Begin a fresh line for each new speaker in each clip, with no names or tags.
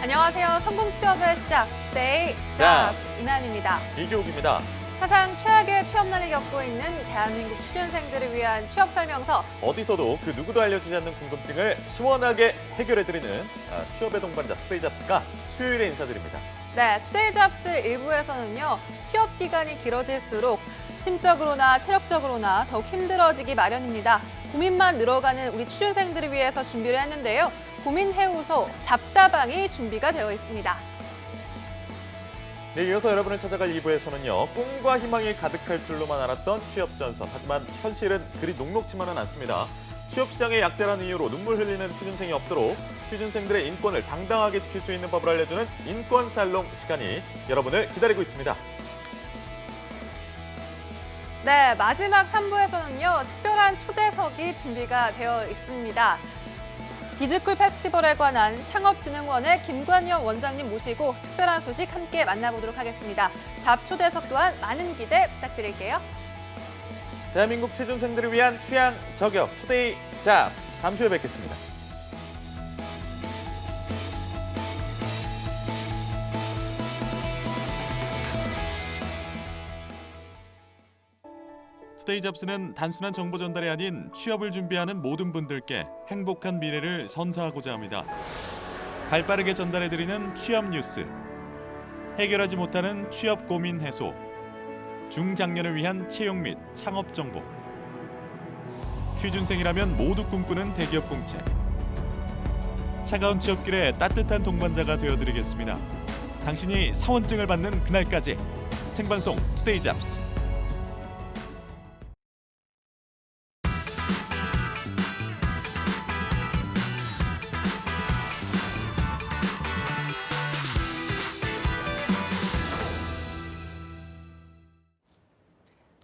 안녕하세요. 성공 취업의 시작, Stay Job 이나은입니다.
이교욱입니다.
사상 최악의 취업난을 겪고 있는 대한민국 취준생들을 위한 취업 설명서.
어디서도 그 누구도 알려주지 않는 궁금증을 시원하게 해결해드리는 취업의 동반자 투데이잡스가 수요일에 인사드립니다.
네, 투데이 잡스 1부에서는요. 취업 기간이 길어질수록 심적으로나 체력적으로나 더욱 힘들어지기 마련입니다. 고민만 늘어가는 우리 취준생들을 위해서 준비를 했는데요. 고민 해우소 잡다방이 준비가 되어 있습니다.
네, 이어서 여러분을 찾아갈 2부에서는요. 꿈과 희망이 가득할 줄로만 알았던 취업 전선. 하지만 현실은 그리 녹록지만은 않습니다. 취업 시장의 약자라는 이유로 눈물 흘리는 취준생이 없도록 취준생들의 인권을 당당하게 지킬 수 있는 법을 알려주는 인권 살롱 시간이 여러분을 기다리고 있습니다.
네, 마지막 3부에서는요. 특별한 초대석이 준비가 되어 있습니다. 비즈쿨 페스티벌에 관한 창업진흥원의 김관영 원장님 모시고 특별한 소식 함께 만나보도록 하겠습니다. 잡 초대석 또한 많은 기대 부탁드릴게요.
대한민국 취준생들을 위한 취향 저격 투데이 잡스. 잠시 후에 뵙겠습니다. 투데이 잡스는 단순한 정보 전달이 아닌 취업을 준비하는 모든 분들께 행복한 미래를 선사하고자 합니다. 발빠르게 전달해드리는 취업 뉴스, 해결하지 못하는 취업 고민 해소, 중장년을 위한 채용 및 창업 정보, 취준생이라면 모두 꿈꾸는 대기업 공채, 차가운 취업길에 따뜻한 동반자가 되어드리겠습니다. 당신이 사원증을 받는 그날까지 생방송 투데이 잡스.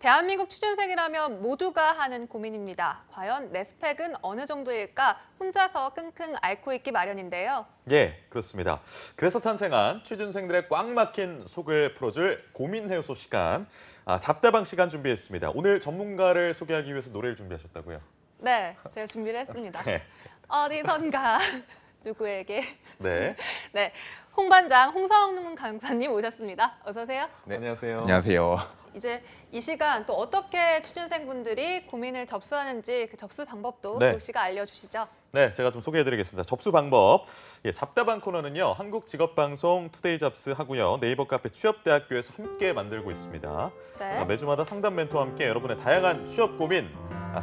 대한민국 취준생이라면 모두가 하는 고민입니다. 과연 내 스펙은 어느 정도일까 혼자서 끙끙 앓고 있기 마련인데요.
예, 그렇습니다. 그래서 탄생한 취준생들의 꽉 막힌 속을 풀어줄 고민 해소소 시간, 잡다방 시간 준비했습니다. 오늘 전문가를 소개하기 위해서 노래를 준비하셨다고요?
네, 제가 준비를 했습니다.
네.
어디선가 누구에게.
네.
네, 홍반장 홍성능 강사님 오셨습니다. 어서 오세요.
네, 안녕하세요.
안녕하세요.
이제 이 시간 또 어떻게 취준생분들이 고민을 접수하는지 그 접수 방법도
네.
교 씨가 알려주시죠.
네, 제가 좀 소개해드리겠습니다. 접수 방법. 예, 잡다방 코너는요. 한국직업방송 투데이 잡스 하고요. 네이버 카페 취업대학교에서 함께 만들고 있습니다.
네.
매주마다 상담 멘토와 함께 여러분의 다양한 취업 고민,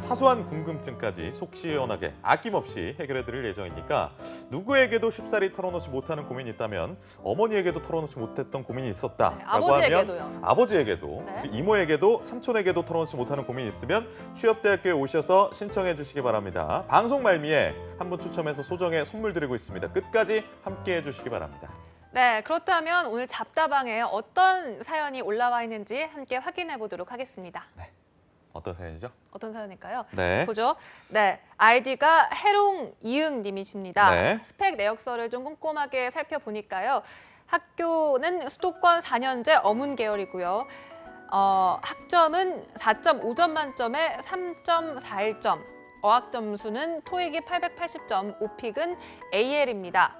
사소한 궁금증까지 속 시원하게 아낌없이 해결해드릴 예정이니까 누구에게도 쉽사리 털어놓지 못하는 고민이 있다면 어머니에게도 털어놓지 못했던 고민이 있었다라고
네,
하면
아버지에게도요.
아버지에게도
네.
이모에게도 삼촌에게도 털어놓지 못하는 고민이 있으면 취업대학교에 오셔서 신청해 주시기 바랍니다. 방송 말미에 한 분 추첨해서 소정의 선물 드리고 있습니다. 끝까지 함께해 주시기 바랍니다.
네, 그렇다면 오늘 잡다방에 어떤 사연이 올라와 있는지 함께 확인해 보도록 하겠습니다.
어떤 사연이죠?
어떤 사연일까요?
네.
보죠. 네, 아이디가 해롱 이응님이십니다.
네.
스펙 내역서를 좀 꼼꼼하게 살펴보니까요. 학교는 수도권 4년제 어문 계열이고요. 학점은 4.5점 만점에 3.41점. 어학 점수는 토익이 880점, 오픽은 AL입니다.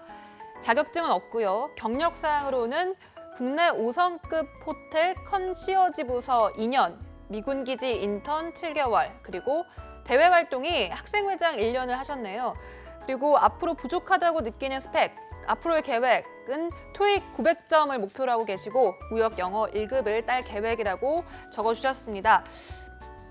자격증은 없고요. 경력 사항으로는 국내 5성급 호텔 컨시어지 부서 2년, 미군 기지 인턴 7개월, 그리고 대외 활동이 학생회장 1년을 하셨네요. 그리고 앞으로 부족하다고 느끼는 스펙, 앞으로의 계획은 토익 900점을 목표로 하고 계시고 무역 영어 1급을 딸 계획이라고 적어주셨습니다.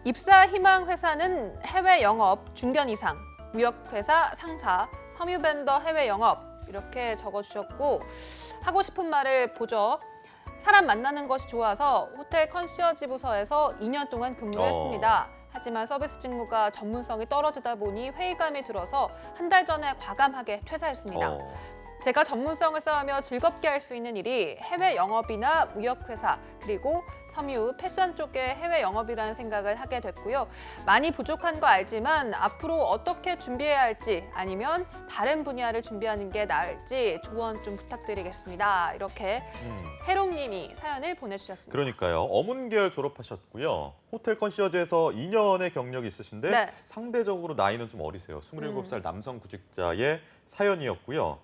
입사 희망 회사는 해외 영업 중견 이상, 무역회사 상사, 섬유 벤더 해외 영업 이렇게 적어주셨고 하고 싶은 말을 보죠. 사람 만나는 것이 좋아서 호텔 컨시어지 부서에서 2년 동안 근무를 했습니다. 하지만 서비스 직무가 전문성이 떨어지다 보니 회의감이 들어서 한 달 전에 과감하게 퇴사했습니다. 제가 전문성을 쌓으며 즐겁게 할 수 있는 일이 해외 영업이나 무역회사 그리고 섬유, 패션 쪽의 해외 영업이라는 생각을 하게 됐고요. 많이 부족한 거 알지만 앞으로 어떻게 준비해야 할지 아니면 다른 분야를 준비하는 게 나을지 조언 좀 부탁드리겠습니다. 이렇게 해롱님이 사연을 보내주셨습니다.
그러니까요. 어문계열 졸업하셨고요. 호텔 컨시어지에서 2년의 경력이 있으신데
네.
상대적으로 나이는 좀 어리세요. 27살 남성 구직자의 사연이었고요.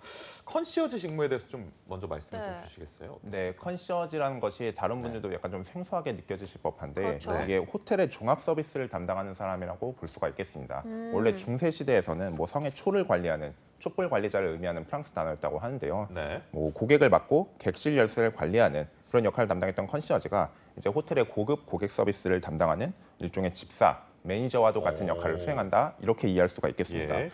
컨시어지 직무에 대해서 좀 먼저 말씀해
네.
주시겠어요?
네, 컨시어지라는 것이 다른 분들도 약간 좀 생소하게 느껴지실 법한데
그렇죠.
이게 호텔의 종합 서비스를 담당하는 사람이라고 볼 수가 있겠습니다. 원래 중세 시대에서는 뭐 성의 초를 관리하는 촛불 관리자를 의미하는 프랑스 단어였다고 하는데요.
네.
뭐 고객을 맡고 객실 열쇠를 관리하는 그런 역할을 담당했던 컨시어지가 이제 호텔의 고급 고객 서비스를 담당하는 일종의 집사, 매니저와도 같은 역할을 수행한다 이렇게 이해할 수가 있겠습니다.
예.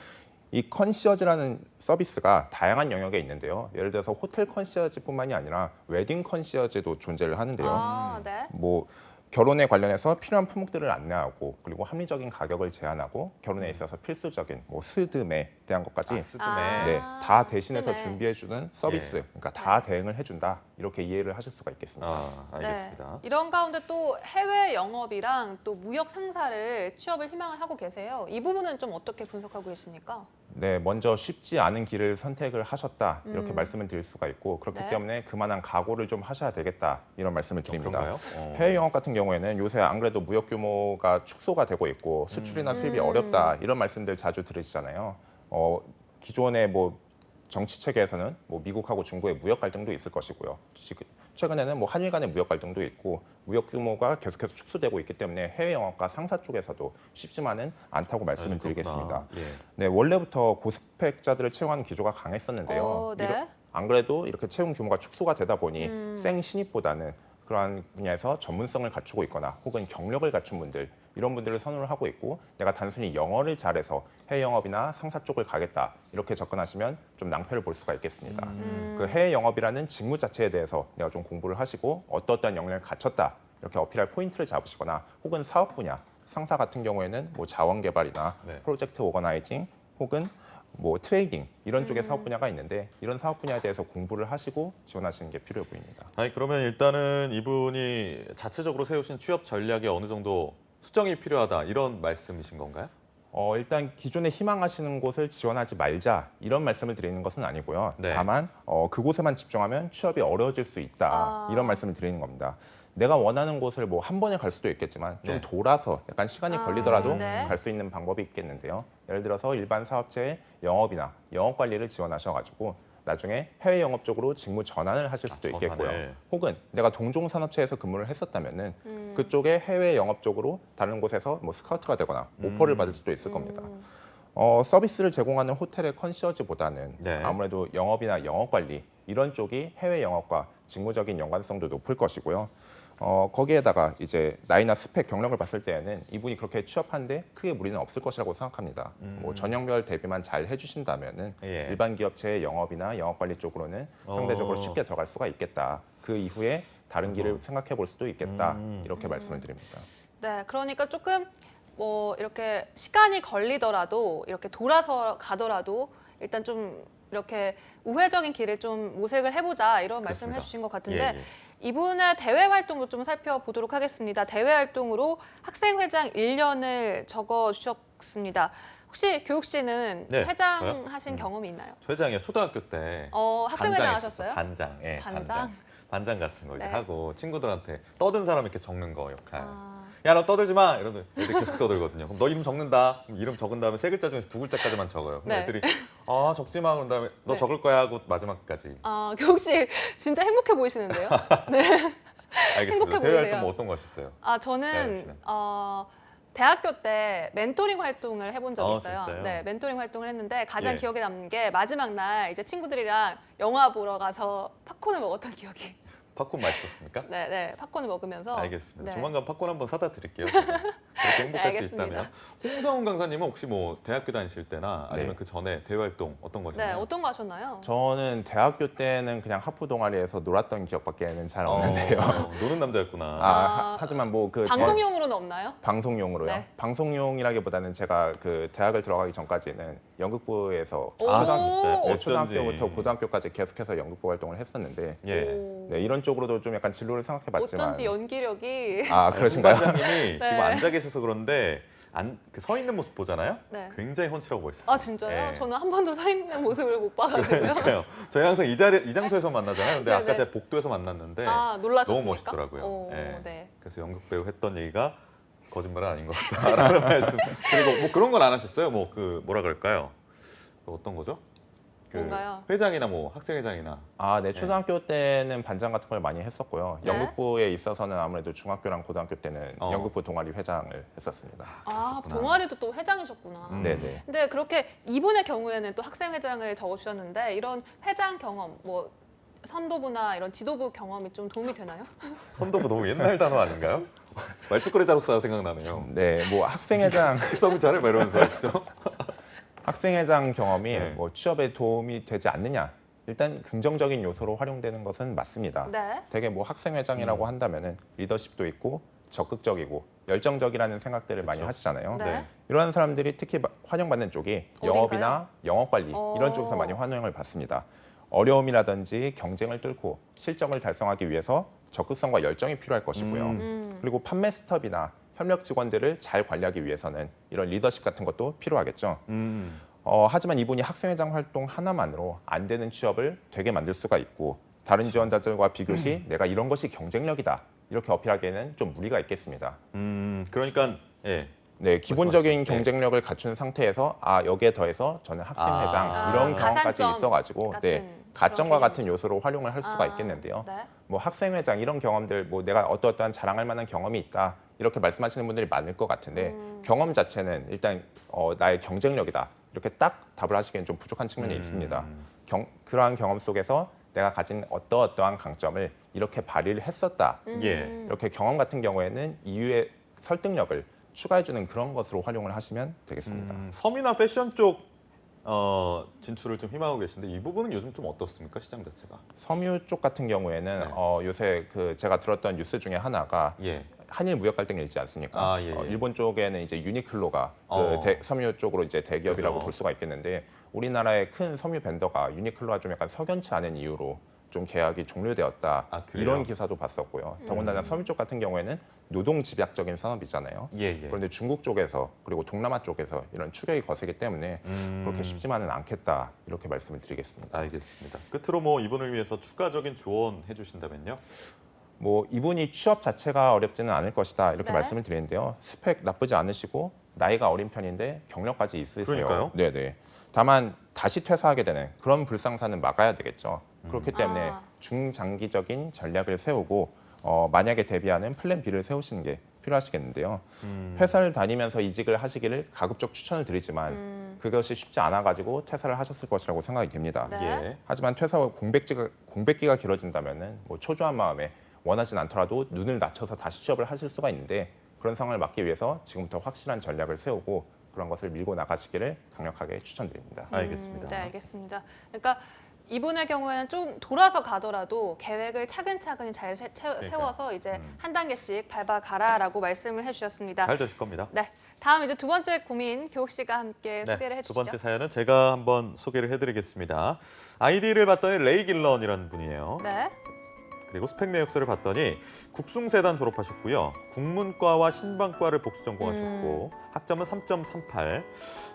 이 컨시어지라는 서비스가 다양한 영역에 있는데요. 예를 들어서 호텔 컨시어지뿐만이 아니라 웨딩 컨시어지도 존재를 하는데요.
아, 네.
뭐 결혼에 관련해서 필요한 품목들을 안내하고 그리고 합리적인 가격을 제안하고 결혼에 있어서 필수적인 뭐 스드메에 대한 것까지
스드메.
네, 다 대신해서
스드메.
준비해주는 서비스,
예.
그러니까 다 대응을 해준다 이렇게 이해를 하실 수가 있겠습니다.
아, 알겠습니다.
네. 이런 가운데 또 해외 영업이랑 또 무역 상사를 취업을 희망을 하고 계세요. 이 부분은 좀 어떻게 분석하고 계십니까?
네, 먼저 쉽지 않은 길을 선택을 하셨다 이렇게 말씀을 드릴 수가 있고 그렇기
네.
때문에 그만한 각오를 좀 하셔야 되겠다 이런 말씀을 드립니다.
그런가요?
해외 영업 같은 경우에는 요새 안 그래도 무역 규모가 축소가 되고 있고 수출이나 수입이 어렵다 이런 말씀들 자주 들으시잖아요. 기존의 뭐 정치 체계에서는 뭐 미국하고 중국의 무역 갈등도 있을 것이고요. 최근에는 뭐 한일 간의 무역 갈등도 있고 무역 규모가 계속해서 축소되고 있기 때문에 해외 영업과 상사 쪽에서도 쉽지만은 않다고 말씀을 드리겠습니다.
예.
네, 원래부터 고스펙자들을 채용하는 기조가 강했었는데요.
네.
안 그래도 이렇게 채용 규모가 축소가 되다 보니 생 신입보다는 그러한 분야에서 전문성을 갖추고 있거나 혹은 경력을 갖춘 분들 이런 분들을 선호를 하고 있고 내가 단순히 영어를 잘해서 해외 영업이나 상사 쪽을 가겠다 이렇게 접근하시면 좀 낭패를 볼 수가 있겠습니다. 그 해외 영업이라는 직무 자체에 대해서 내가 좀 공부를 하시고 어떠한 역량을 갖췄다 이렇게 어필할 포인트를 잡으시거나 혹은 사업 분야 상사 같은 경우에는 뭐 자원 개발이나
네.
프로젝트 오거나이징 혹은 뭐 트레이딩 이런 쪽의 사업 분야가 있는데 이런 사업 분야에 대해서 공부를 하시고 지원하시는 게 필요해 보입니다.
아니 그러면 일단은 이분이 자체적으로 세우신 취업 전략에 어느 정도 수정이 필요하다 이런 말씀이신 건가요?
일단 기존에 희망하시는 곳을 지원하지 말자 이런 말씀을 드리는 것은 아니고요.
네.
다만 그곳에만 집중하면 취업이 어려워질 수 있다 이런 말씀을 드리는 겁니다. 내가 원하는 곳을 뭐 한 번에 갈 수도 있겠지만 좀
네.
돌아서 약간 시간이 걸리더라도
네.
갈 수 있는 방법이 있겠는데요. 예를 들어서 일반 사업체의 영업이나 영업 관리를 지원하셔가지고 나중에 해외 영업 쪽으로 직무 전환을 하실 수도
전환을.
있겠고요. 혹은 내가 동종 산업체에서 근무를 했었다면은 그쪽에 해외 영업 쪽으로 다른 곳에서 뭐 스카우트가 되거나 오퍼를 받을 수도 있을 겁니다. 서비스를 제공하는 호텔의 컨시어지보다는
네.
아무래도 영업이나 영업 관리 이런 쪽이 해외 영업과 직무적인 연관성도 높을 것이고요. 거기에다가 이제 나이나 스펙 경력을 봤을 때에는 이분이 그렇게 취업하는데 크게 무리는 없을 것이라고 생각합니다. 뭐 전형별 대비만 잘 해주신다면은
예.
일반 기업체의 영업이나 영업 관리 쪽으로는 상대적으로 쉽게 들어갈 수가 있겠다. 그 이후에 다른 길을 생각해 볼 수도 있겠다. 이렇게 말씀을 드립니다.
네, 그러니까 조금 뭐 이렇게 시간이 걸리더라도 이렇게 돌아서 가더라도 일단 좀 이렇게 우회적인 길을 좀 모색을 해보자 이런 말씀을
그렇습니다.
해주신 것 같은데
예, 예.
이분의 대외 활동도 좀 살펴보도록 하겠습니다. 대외 활동으로 학생회장 1년을 적어주셨습니다. 혹시 교육 씨는
네,
회장
저요?
하신 경험이 있나요?
회장이요 초등학교 때
학생회장
반장
하셨어요?
했었어요. 반장, 예,
반장?
반장 같은 거 이제
네.
하고 친구들한테 떠든 사람 이렇게 적는 거 역할.
아,
야 너 떠들지 마 이러면 애들 계속 떠들거든요. 그럼 너 이름 적는다. 그럼 이름 적은 다음에 세 글자 중에서 두 글자까지만 적어요. 그럼
네.
애들이 아 적지 마 그런 다음에 너
네.
적을 거야 하고 마지막까지.
교육 씨 진짜 행복해 보이시는데요?
알겠습니다.
행복해
대외
보이세요.
활동 뭐 어떤 거 하셨어요? 네,
저는
씨는.
대학교 때 멘토링 활동을 해본 적이
아,
있어요.
진짜요?
네, 멘토링 활동을 했는데 가장
예.
기억에 남는 게 마지막 날 이제 친구들이랑 영화 보러 가서 팝콘을 먹었던 기억이.
팝콘 맛있었습니까?
네, 팝콘을 먹으면서.
알겠습니다.
네.
조만간 팝콘 한번 사다 드릴게요. 그렇게 행복할 수
알겠습니다.
있다면. 홍성훈 강사님은 혹시 뭐 대학교 다니실 때나 아니면
네.
그 전에 대외 활동 어떤 거
네,
하셨나요?
어떤 거 하셨나요?
저는 대학교 때는 그냥 하프 동아리에서 놀았던 기억밖에는 잘 없는데요.
노는 남자였구나.
하지만 뭐 그
방송용으로는 없나요?
방송용으로요.
네.
방송용이라기보다는 제가 그 대학을 들어가기 전까지는 연극부에서
오.
진짜요?
네,
어쩐지.
초등학교부터 고등학교까지 계속해서 연극부 활동을 했었는데
예.
오.
네, 이런 쪽으로도 좀 약간 진로를 생각해봤지만
어쩐지 연기력이.
그러신가요?
반장님이
네.
지금 앉아 계셔서 그런데 서 있는 모습 보잖아요.
네.
굉장히 훤칠하고 멋있어요.
아 진짜요?
예.
저는 한 번도 서 있는 모습을 못 봐가지고요.
그러니까요. 저희 항상 이 장소에서 만나잖아요. 근데
네네.
아까 제가 복도에서 만났는데
놀라셨습니까?
너무 멋있더라고요.
오,
예.
네.
그래서 연극 배우 했던 얘기가 거짓말은 아닌 것 같다라는 말씀. 그리고 뭐 그런 건 안 하셨어요? 뭐 그 뭐라 그럴까요? 그 어떤 거죠?
그
뭔가요?
회장이나 뭐 학생회장이나
네. 초등학교 때는 반장 같은 걸 많이 했었고요.
네.
연극부에 있어서는 아무래도 중학교랑 고등학교 때는 연극부 동아리 회장을 했었습니다.
아, 동아리도 또 회장이셨구나.
네네.
근데 그렇게 이분의 경우에는 또 학생회장을 적어주셨는데 이런 회장 경험, 뭐 선도부나 이런 지도부 경험이 좀 도움이 되나요?
선도부 너무 옛날 단어 아닌가요? 말뚝거리 자록사 생각나네요.
네, 뭐 학생회장
써무 잘해 막 이러면서 그죠?
학생회장 경험이
네.
뭐 취업에 도움이 되지 않느냐? 일단 긍정적인 요소로 활용되는 것은 맞습니다.
네.
되게 뭐 학생회장이라고 한다면은 리더십도 있고 적극적이고 열정적이라는 생각들을 많이
그렇죠.
하시잖아요.
네.
이러한 사람들이 특히 환영받는 쪽이 영업이나 영업 관리 이런 쪽에서 많이 환영을 받습니다. 어려움이라든지 경쟁을 뚫고 실적을 달성하기 위해서 적극성과 열정이 필요할 것이고요. 그리고 판매 스톱이나 협력 직원들을 잘 관리하기 위해서는 이런 리더십 같은 것도 필요하겠죠. 하지만 이분이 학생회장 활동 하나만으로 안 되는 취업을 되게 만들 수가 있고 다른 지원자들과 비교시 내가 이런 것이 경쟁력이다 이렇게 어필하기에는 좀 무리가 있겠습니다.
그러니까 예.
네, 기본적인
말씀하시죠.
경쟁력을 갖춘 상태에서 여기에 더해서 저는 학생회장
아.
이런 경험까지
가산점
있어가지고
같은
가점과
그런
같은 요소로 활용을 할 수가 있겠는데요.
네.
뭐 학생회장 이런 경험들 뭐 내가 어떠한 자랑할 만한 경험이 있다 이렇게 말씀하시는 분들이 많을 것 같은데 경험 자체는 일단 나의 경쟁력이다 이렇게 딱 답을 하시기엔 좀 부족한 측면이 있습니다. 그러한 경험 속에서 내가 가진 어떠한 강점을 이렇게 발휘를 했었다.
예.
이렇게 경험 같은 경우에는 이유의 설득력을 추가해주는 그런 것으로 활용을 하시면 되겠습니다.
섬이나 패션 쪽 진출을 좀 희망하고 계신데 이 부분은 요즘 좀 어떻습니까? 시장 자체가.
섬유 쪽 같은 경우에는
네.
요새 제가 들었던 뉴스 중에 하나가
예.
한일 무역 갈등이 있지 않습니까?
예.
일본 쪽에는 이제 유니클로가 섬유 쪽으로 이제 대기업이라고
그렇죠.
볼 수가 있겠는데 우리나라의 큰 섬유 밴더가 유니클로와 좀 약간 석연치 않은 이유로 좀 계약이 종료되었다
그래요?
이런 기사도 봤었고요. 더군다나 섬유 쪽 같은 경우에는 노동 집약적인 산업이잖아요.
예.
그런데 중국 쪽에서 그리고 동남아 쪽에서 이런 추격이 거세기 때문에 그렇게 쉽지만은 않겠다 이렇게 말씀을 드리겠습니다.
알겠습니다. 끝으로 뭐 이분을 위해서 추가적인 조언 해주신다면요?
뭐 이분이 취업 자체가 어렵지는 않을 것이다 이렇게
네.
말씀을 드리는데요. 스펙 나쁘지 않으시고 나이가 어린 편인데 경력까지 있으세요.
그러니까요.
네네. 다만 다시 퇴사하게 되는 그런 불상사는 막아야 되겠죠. 그렇기 때문에 중장기적인 전략을 세우고 만약에 대비하는 플랜 B를 세우시는 게 필요하시겠는데요. 회사를 다니면서 이직을 하시기를 가급적 추천을 드리지만 그것이 쉽지 않아가지고 퇴사를 하셨을 것이라고 생각이 됩니다.
네.
예.
하지만 퇴사 후 공백기가 길어진다면은 뭐 초조한 마음에 원하진 않더라도 눈을 낮춰서 다시 취업을 하실 수가 있는데 그런 상황을 막기 위해서 지금부터 확실한 전략을 세우고 그런 것을 밀고 나가시기를 강력하게 추천드립니다.
알겠습니다.
네, 알겠습니다. 그러니까 이분의 경우에는 좀 돌아서 가더라도 계획을 차근차근히 잘 세워서 이제 한 단계씩 밟아가라라고 말씀을 해주셨습니다.
잘 되실 겁니다.
네, 다음 이제 두 번째 고민 교욱 씨가 함께 소개를
두
해주시죠.
번째 사연은 제가 한번 소개를 해드리겠습니다. 아이디를 봤더니 레이 길런이라는 분이에요.
네,
그리고 스펙 내역서를 봤더니 국숭세단 졸업하셨고요. 국문과와 신방과를 복수 전공하셨고 학점은 3.38.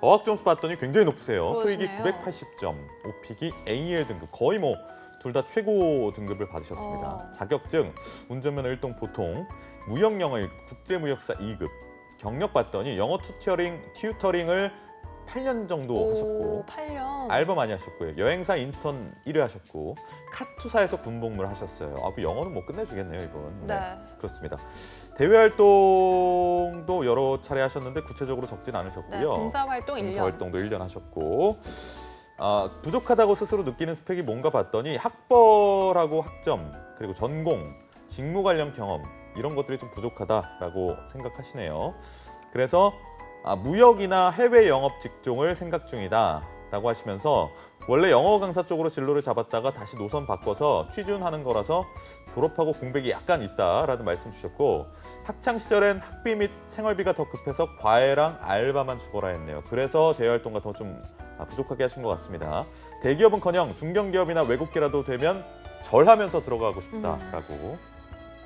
어학 점수 봤더니 굉장히 높으세요. 토익이
그러시네요.
980점, 오픽이 AL 등급. 거의 뭐 둘 다 최고 등급을 받으셨습니다. 자격증 운전면허 1등 보통, 무역영어 국제무역사 2급. 경력 봤더니 영어 튜터링을 8년 정도 하셨고
8년.
알바 많이 하셨고요. 여행사 인턴 1회 하셨고 카투사에서 군복무를 하셨어요. 그 영어는 뭐 끝내주겠네요, 이분.
네.
그렇습니다. 대외 활동도 여러 차례 하셨는데 구체적으로 적진
네,
않으셨고요.
봉사활동 1년.
봉사활동도 1년 하셨고 부족하다고 스스로 느끼는 스펙이 뭔가 봤더니 학벌하고 학점 그리고 전공, 직무 관련 경험 이런 것들이 좀 부족하다라고 생각하시네요. 그래서 무역이나 해외 영업 직종을 생각 중이다라고 하시면서 원래 영어 강사 쪽으로 진로를 잡았다가 다시 노선 바꿔서 취준하는 거라서 졸업하고 공백이 약간 있다라는 말씀 주셨고 학창 시절엔 학비 및 생활비가 더 급해서 과외랑 알바만 죽어라 했네요. 그래서 대외 활동과 더 좀 부족하게 하신 것 같습니다. 대기업은커녕 중견기업이나 외국계라도 되면 절하면서 들어가고 싶다라고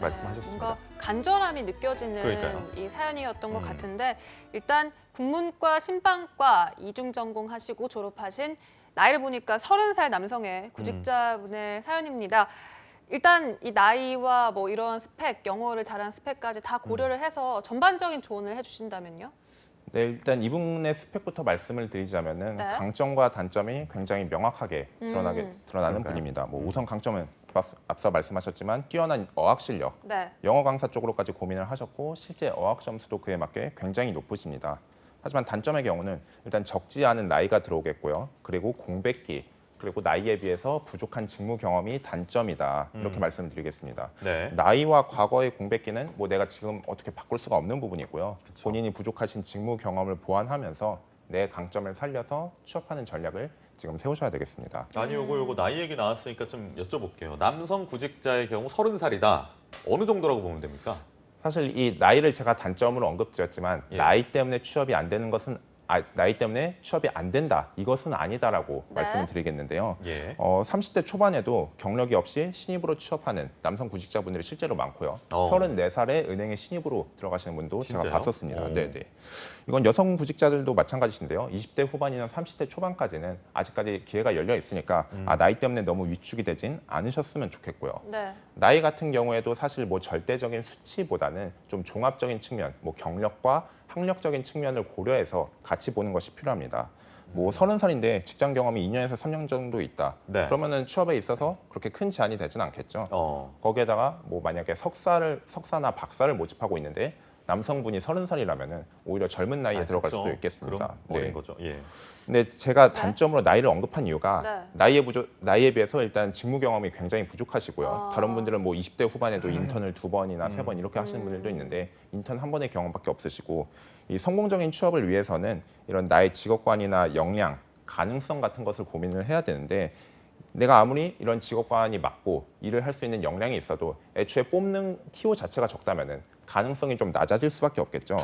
말씀하셨습니다.
뭔가 간절함이 느껴지는
그러니까요.
이 사연이었던 것 같은데 일단 국문과 신방과 이중 전공하시고 졸업하신 나이를 보니까 30살 남성의 구직자분의 사연입니다. 일단 이 나이와 뭐 이런 스펙, 영어를 잘하는 스펙까지 다 고려를 해서 전반적인 조언을 해주신다면요?
네, 일단 이분의 스펙부터 말씀을 드리자면은
네.
강점과 단점이 굉장히 명확하게 드러나는
그런가요?
분입니다. 뭐 우선 강점은 앞서 말씀하셨지만 뛰어난 어학 실력,
네.
영어 강사 쪽으로까지 고민을 하셨고 실제 어학 점수도 그에 맞게 굉장히 높으십니다. 하지만 단점의 경우는 일단 적지 않은 나이가 들어오겠고요. 그리고 공백기, 그리고 나이에 비해서 부족한 직무 경험이 단점이다. 이렇게 말씀드리겠습니다.
네.
나이와 과거의 공백기는 뭐 내가 지금 어떻게 바꿀 수가 없는 부분이고요.
그쵸.
본인이 부족하신 직무 경험을 보완하면서 내 강점을 살려서 취업하는 전략을 지금 세우셔야 되겠습니다.
아니 요거 나이 얘기 나왔으니까 좀 여쭤볼게요. 남성 구직자의 경우 30살이다. 어느 정도라고 보면 됩니까?
사실 이 나이를 제가 단점으로 언급드렸지만
예.
나이 때문에 취업이 안 되는 것은 나이 때문에 취업이 안 된다. 이것은 아니다라고
네.
말씀을 드리겠는데요.
예.
30대 초반에도 경력이 없이 신입으로 취업하는 남성 구직자분들이 실제로 많고요. 34살에 은행에 신입으로 들어가시는 분도
진짜요?
제가 봤었습니다.
오.
네네. 이건 여성 구직자들도 마찬가지인데요. 20대 후반이나 30대 초반까지는 아직까지 기회가 열려 있으니까 나이 때문에 너무 위축이 되진 않으셨으면 좋겠고요.
네.
나이 같은 경우에도 사실 뭐 절대적인 수치보다는 좀 종합적인 측면, 뭐 경력과 학력적인 측면을 고려해서 같이 보는 것이 필요합니다. 뭐 30살인데 직장 경험이 2년에서 3년 정도 있다.
네.
그러면은 취업에 있어서 그렇게 큰 제한이 되진 않겠죠. 거기에다가 뭐 만약에 석사나 박사를 모집하고 있는데 남성분이 30살이라면은 오히려 젊은 나이에 들어갈
그쵸.
수도 있겠습니다.
그럼 어린 거죠. 예.
근데 제가
네.
단점으로 나이를 언급한 이유가
네.
나이에 비해서 일단 직무 경험이 굉장히 부족하시고요.
아.
다른 분들은 뭐 20대 후반에도 인턴을 2번이나 3번 이렇게 하시는 분들도 있는데 인턴 한 번의 경험밖에 없으시고 이 성공적인 취업을 위해서는 이런 나의 직업관이나 역량, 가능성 같은 것을 고민을 해야 되는데 내가 아무리 이런 직업관이 맞고 일을 할 수 있는 역량이 있어도 애초에 뽑는 TO 자체가 적다면은 가능성이 좀 낮아질 수밖에 없겠죠.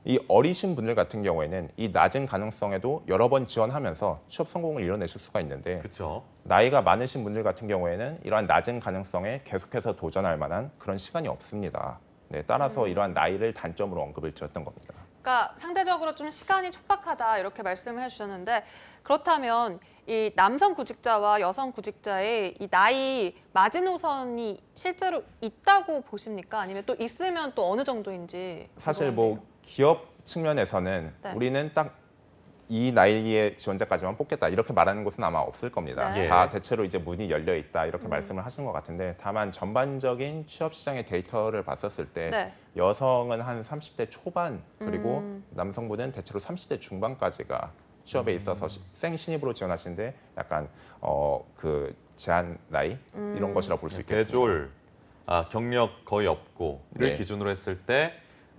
이 어리신 분들 같은 경우에는 이 낮은 가능성에도 여러 번 지원하면서 취업 성공을 이뤄내실 수가 있는데
그렇죠.
나이가 많으신 분들 같은 경우에는 이러한 낮은 가능성에 계속해서 도전할 만한 그런 시간이 없습니다. 네, 따라서 이러한 나이를 단점으로 언급을 드렸던 겁니다.
그러니까 상대적으로 좀 시간이 촉박하다 이렇게 말씀을 해주셨는데 그렇다면 이 남성 구직자와 여성 구직자의 이 나이 마지노선이 실제로 있다고 보십니까? 아니면 또 있으면 또 어느 정도인지
사실
궁금한데요.
뭐 기업 측면에서는
네.
우리는 딱 이 나이의 지원자까지만 뽑겠다 이렇게 말하는 곳은 아마 없을 겁니다.
네.
다 대체로 이제 문이 열려 있다 이렇게 말씀을 하신 것 같은데 다만 전반적인 취업 시장의 데이터를 봤었을 때
네.
여성은 한 30대 초반 그리고 남성분은 대체로 30대 중반까지가 취업에 있어서 생 신입으로 지원하시는데 약간 그 제한 나이 이런 것이라 볼 수 있겠습니다.
대졸, 경력 거의 없고를
네.
기준으로 했을 때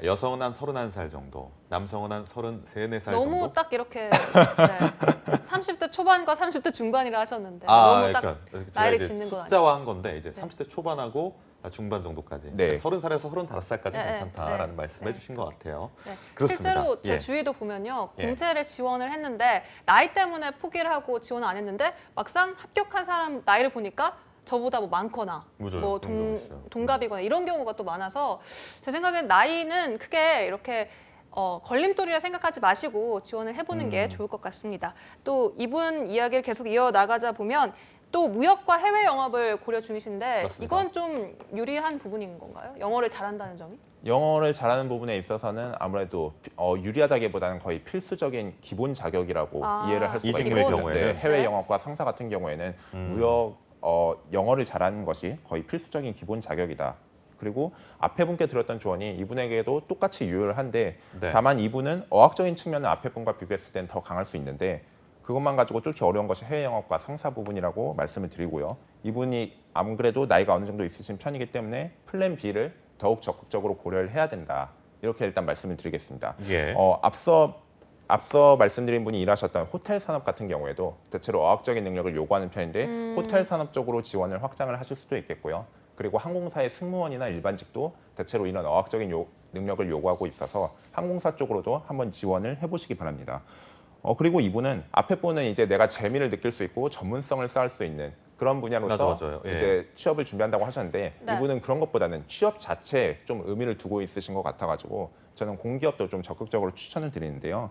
여성은 한 31살 정도, 남성은 한 33, 4살
너무
정도.
딱 이렇게 네. 30대 초반과 30대 중반이라 하셨는데 너무 딱
제가
나이를
이제
짓는 건 아니에요.
숫자화한 건데 이제
네.
30대 초반하고 중반 정도까지.
네.
30살에서 35살까지
네,
괜찮다라는
네,
말씀해
네.
주신 것 같아요.
네.
그렇습니다.
실제로 제
예.
주위도 보면요.
예.
공채를 지원을 했는데 나이 때문에 포기를 하고 지원을 안 했는데 막상 합격한 사람 나이를 보니까 저보다 뭐 많거나
맞아요.
뭐
그런 경우 있어요.
동갑이거나 이런 경우가 또 많아서 제 생각엔 나이는 크게 이렇게 걸림돌이라 생각하지 마시고 지원을 해보는 게 좋을 것 같습니다. 또 이분 이야기를 계속 이어나가자 보면 또 무역과 해외 영업을 고려 중이신데
맞습니다.
이건 좀 유리한 부분인 건가요? 영어를 잘한다는 점이?
영어를 잘하는 부분에 있어서는 아무래도 유리하다기보다는 거의 필수적인 기본 자격이라고 이해를 할
이
수가
직무의
있겠죠.
경우에는?
네, 해외
네.
영어과 상사 같은 경우에는 무역 영어를 잘하는 것이 거의 필수적인 기본 자격이다. 그리고 앞에 분께 드렸던 조언이 이분에게도 똑같이 유효한데
네.
다만 이분은 어학적인 측면은 앞에 분과 비교했을 때는 더 강할 수 있는데 그것만 가지고 뚫기 어려운 것이 해외 영업과 상사 부분이라고 말씀을 드리고요. 이분이 안 그래도 나이가 어느 정도 있으신 편이기 때문에 플랜 B를 더욱 적극적으로 고려를 해야 된다. 이렇게 일단 말씀을 드리겠습니다.
예.
앞서 말씀드린 분이 일하셨던 호텔 산업 같은 경우에도 대체로 어학적인 능력을 요구하는 편인데 호텔 산업 쪽으로 지원을 확장을 하실 수도 있겠고요. 그리고 항공사의 승무원이나 일반직도 대체로 이런 어학적인 능력을 요구하고 있어서 항공사 쪽으로도 한번 지원을 해보시기 바랍니다. 그리고 이분은 앞에 분은 이제 내가 재미를 느낄 수 있고 전문성을 쌓을 수 있는 그런 분야로서
맞아요. 예.
이제 취업을 준비한다고 하셨는데
네.
이분은 그런 것보다는 취업 자체에 좀 의미를 두고 있으신 것 같아가지고 저는 공기업도 좀 적극적으로 추천을 드리는데요.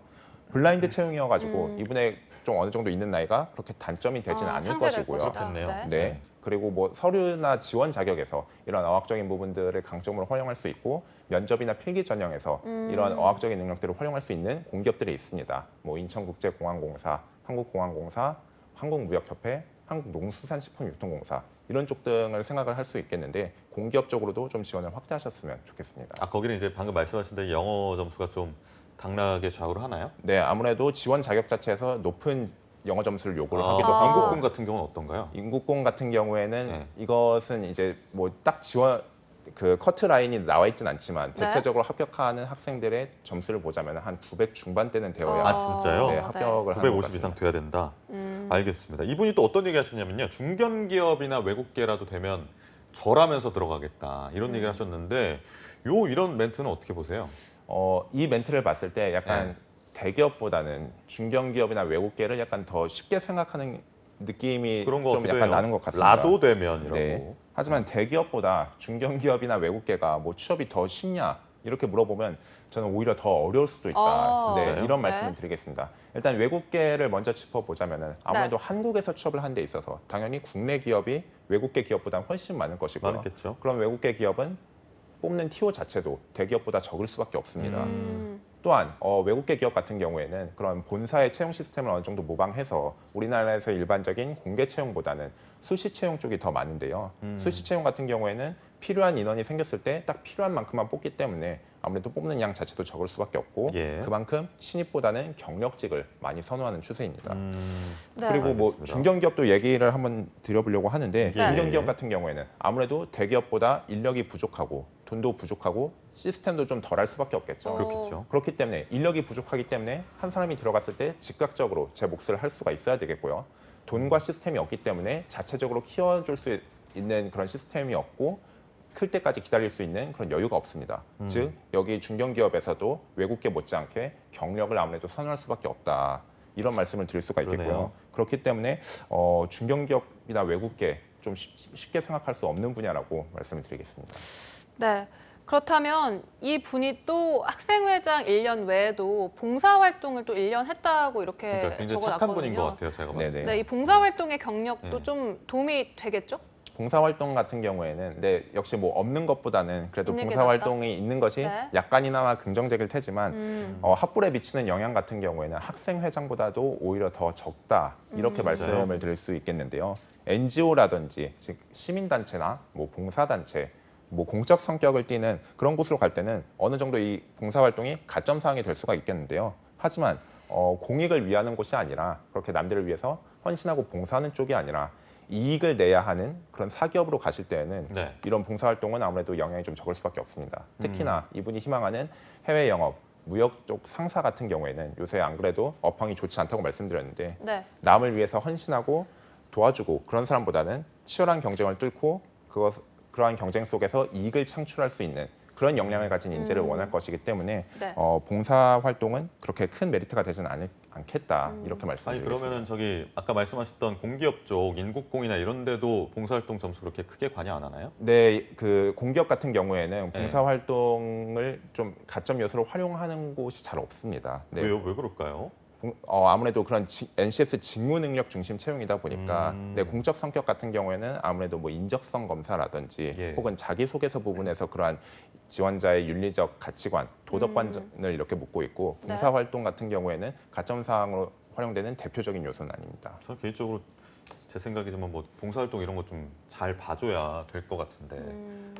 블라인드 채용이어가지고 이분의 좀 어느 정도 있는 나이가 그렇게 단점이 되지는 않을
상쇄될
것이고요.
것이다.
그렇겠네요.
네.
네. 그리고 뭐 서류나 지원 자격에서 이런 어학적인 부분들을 강점으로 활용할 수 있고 면접이나 필기 전형에서 이런 어학적인 능력들을 활용할 수 있는 공기업들이 있습니다. 뭐 인천국제공항공사, 한국공항공사, 한국무역협회, 한국농수산식품유통공사 이런 쪽 등을 생각을 할 수 있겠는데 공기업 쪽으로도 좀 지원을 확대하셨으면 좋겠습니다.
아, 거기는 이제 방금 말씀하신 대로 영어 점수가 좀 당락에 좌우를 하나요?
네, 아무래도 지원 자격 자체에서 높은 영어 점수를 요구를 하기도
아.
하고
인국공 같은 경우는 어떤가요?
인국공 같은 경우에는
네.
이것은 이제 뭐 딱 지원 그 커트 라인이 나와 있진 않지만
네.
대체적으로 합격하는 학생들의 점수를 보자면 한 900 중반대는 되어야
아, 진짜요?
네, 합격을 하는 것
950 이상
같습니다.
돼야 된다. 알겠습니다. 이분이 또 어떤 얘기 하셨냐면요. 중견기업이나 외국계라도 되면 절하면서 들어가겠다. 이런 얘기를 하셨는데 이런 멘트는 어떻게 보세요?
이 멘트를 봤을 때 약간
네.
대기업보다는 중견기업이나 외국계를 약간 더 쉽게 생각하는 느낌이
그런 거
좀
같기도
약간
해요.
나는 것 같습니다.
라도 되면이라고.
네. 하지만 대기업보다 중견기업이나 외국계가 뭐 취업이 더 쉽냐 이렇게 물어보면 저는 오히려 더 어려울 수도 있다.
아,
네,
진짜요?
이런
네.
말씀을 드리겠습니다. 일단 외국계를 먼저 짚어보자면은 아무래도 한국에서 취업을 하는 데 있어서 당연히 국내 기업이 외국계 기업보다 훨씬 많을 것이고요.
많겠죠.
그럼 외국계 기업은 뽑는 TO 자체도 대기업보다 적을 수밖에 없습니다. 또한 외국계 기업 같은 경우에는 그런 본사의 채용 시스템을 어느 정도 모방해서 우리나라에서 일반적인 공개 채용보다는 수시 채용 쪽이 더 많은데요. 수시 채용 같은 경우에는 필요한 인원이 생겼을 때 딱 필요한 만큼만 뽑기 때문에 아무래도 뽑는 양 자체도 적을 수밖에 없고
예.
그만큼 신입보다는 경력직을 많이 선호하는 추세입니다.
네.
그리고 뭐
알겠습니다.
중견기업도 얘기를 한번 드려보려고 하는데
예.
중견기업 같은 경우에는 아무래도 대기업보다 인력이 부족하고 돈도 부족하고 시스템도 좀 덜할 수밖에 없겠죠.
그렇겠죠.
그렇기 때문에 인력이 부족하기 때문에 한 사람이 들어갔을 때 즉각적으로 제 몫을 할 수가 있어야 되겠고요. 돈과 시스템이 없기 때문에 자체적으로 키워줄 수 있는 그런 시스템이 없고 클 때까지 기다릴 수 있는 그런 여유가 없습니다. 즉 여기 중견기업에서도 외국계 못지않게 경력을 아무래도 선호할 수밖에 없다. 이런 말씀을 드릴 수가 있겠고요.
그러네요.
그렇기 때문에 중견기업이나 외국계 좀 쉽게 생각할 수 없는 분야라고 말씀을 드리겠습니다.
네. 그렇다면 이 분이 또 학생회장 1년 외에도 봉사활동을 또 1년 했다고 이렇게
그러니까 굉장히 착한
적어놨거든요.
분인 것 같아요. 제가 봤을 때.
네네.
네, 이 봉사활동의 경력도
네.
좀 도움이 되겠죠?
봉사활동 같은 경우에는 역시 뭐 없는 것보다는 그래도
있는 게
봉사활동이 있는 것이
네.
약간이나마 긍정적일 테지만 학불에 미치는 영향 같은 경우에는 학생회장보다도 오히려 더 적다 이렇게 말씀을 드릴 수 있겠는데요. NGO라든지 즉 시민단체나 뭐 봉사단체 뭐 공적 성격을 띠는 그런 곳으로 갈 때는 어느 정도 이 봉사활동이 가점 사항이 될 수가 있겠는데요. 하지만 공익을 위하는 곳이 아니라 그렇게 남들을 위해서 헌신하고 봉사하는 쪽이 아니라 이익을 내야 하는 그런 사기업으로 가실 때에는
네.
이런 봉사활동은 아무래도 영향이 좀 적을 수밖에 없습니다. 특히나 이분이 희망하는 해외 영업, 무역 쪽 상사 같은 경우에는 요새 안 그래도 업황이 좋지 않다고 말씀드렸는데
네.
남을 위해서 헌신하고 도와주고 그런 사람보다는 치열한 경쟁을 뚫고 그러한 경쟁 속에서 이익을 창출할 수 있는 그런 역량을 가진 인재를 원할 것이기 때문에
네.
봉사활동은 그렇게 큰 메리트가 되지는 않겠다 이렇게
아니
말씀드리겠습니다.
그러면은 저기 아까 말씀하셨던 공기업 쪽 인국공이나 이런 데도 봉사활동 점수 그렇게 크게 관여 안 하나요?
네, 그 공기업 같은 경우에는
네.
봉사활동을 좀 가점 요소로 활용하는 곳이 잘 없습니다. 네.
왜요? 왜 그럴까요?
아무래도 그런 NCS 직무 능력 중심 채용이다 보니까 네, 공적 성격 같은 경우에는 아무래도 뭐 인적성 검사라든지
예.
혹은 자기소개서 부분에서 그러한 지원자의 윤리적 가치관, 도덕관을 이렇게 묻고 있고
네.
봉사활동 같은 경우에는 가점 사항으로 활용되는 대표적인 요소는 아닙니다.
저는 개인적으로 제 생각이지만 뭐 봉사활동 이런 거 좀 잘 봐줘야 될 것 같은데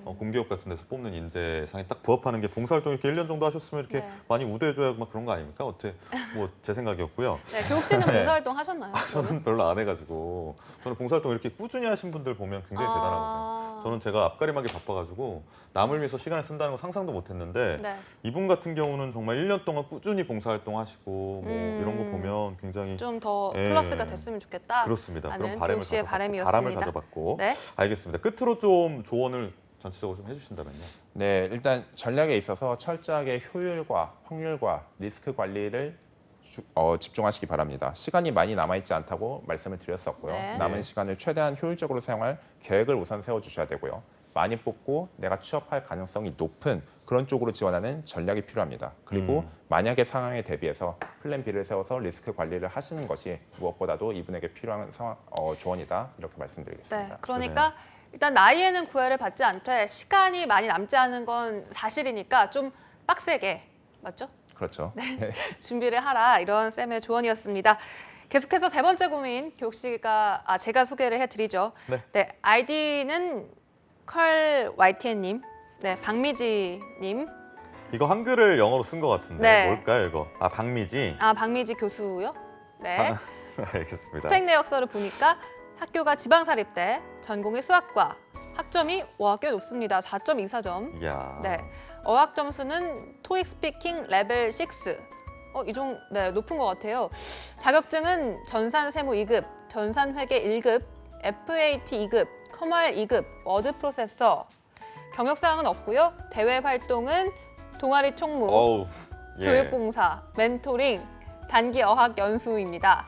공기업 같은 데서 뽑는 인재상에 딱 부합하는 게 봉사활동 이렇게 1년 정도 하셨으면 이렇게
네.
많이 우대해줘야 막 그런 거 아닙니까? 어떻게 뭐 제 생각이었고요.
네, 교육 씨는 봉사활동 하셨나요?
저는 별로 안 해가지고 저는 봉사활동 이렇게 꾸준히 하신 분들 보면 굉장히 대단하거든요. 저는 제가 앞가림하게 바빠가지고 남을 위해서 시간을 쓴다는 거 상상도 못했는데
네.
이분 같은 경우는 정말 1년 동안 꾸준히 봉사활동 하시고 뭐 이런 거 보면 굉장히
좀 더
예.
플러스가 됐으면 좋겠다.
그렇습니다. 그런
라는
바람을
교육 씨의
바람을
바람이었습니다.
가져봤고
네.
알겠습니다. 끝으로 좀 조언을 전체적으로 좀 해주신다면요.
네, 일단 전략에 있어서 철저하게 효율과 확률과 리스크 관리를 집중하시기 바랍니다. 시간이 많이 남아있지 않다고 말씀을 드렸었고요.
네.
남은
네.
시간을 최대한 효율적으로 사용할 계획을 우선 세워주셔야 되고요. 많이 뽑고 내가 취업할 가능성이 높은 그런 쪽으로 지원하는 전략이 필요합니다. 그리고 만약의 상황에 대비해서 플랜 B를 세워서 리스크 관리를 하시는 것이 무엇보다도 이분에게 필요한 조언이다 이렇게 말씀드리겠습니다.
네, 그러니까 일단 나이에는 구애를 받지 않되 시간이 많이 남지 않은 건 사실이니까 좀 빡세게, 맞죠?
그렇죠.
준비를 하라, 이런 쌤의 조언이었습니다. 계속해서 세 번째 고민 교육시가 제가 소개를 해드리죠.
네.
아이디는 컬 YTN님, 네, 박미지님.
이거 한글을 영어로 쓴 것 같은데
네.
뭘까요 이거? 아 박미지.
박미지 교수요. 네.
알겠습니다.
스펙 내역서를 보니까 학교가 지방사립대, 전공이 수학과, 학점이 꽤 높습니다. 4.24점.
이야.
네. 어학 점수는 토익 스피킹 레벨 6. 네, 높은 것 같아요. 자격증은 전산 세무 2급, 전산 회계 1급, FAT 2급, 커말 2급, 워드 프로세서. 경력 사항은 없고요. 대외 활동은 동아리 총무,
어우. 예.
교육봉사, 멘토링, 단기 어학 연수입니다.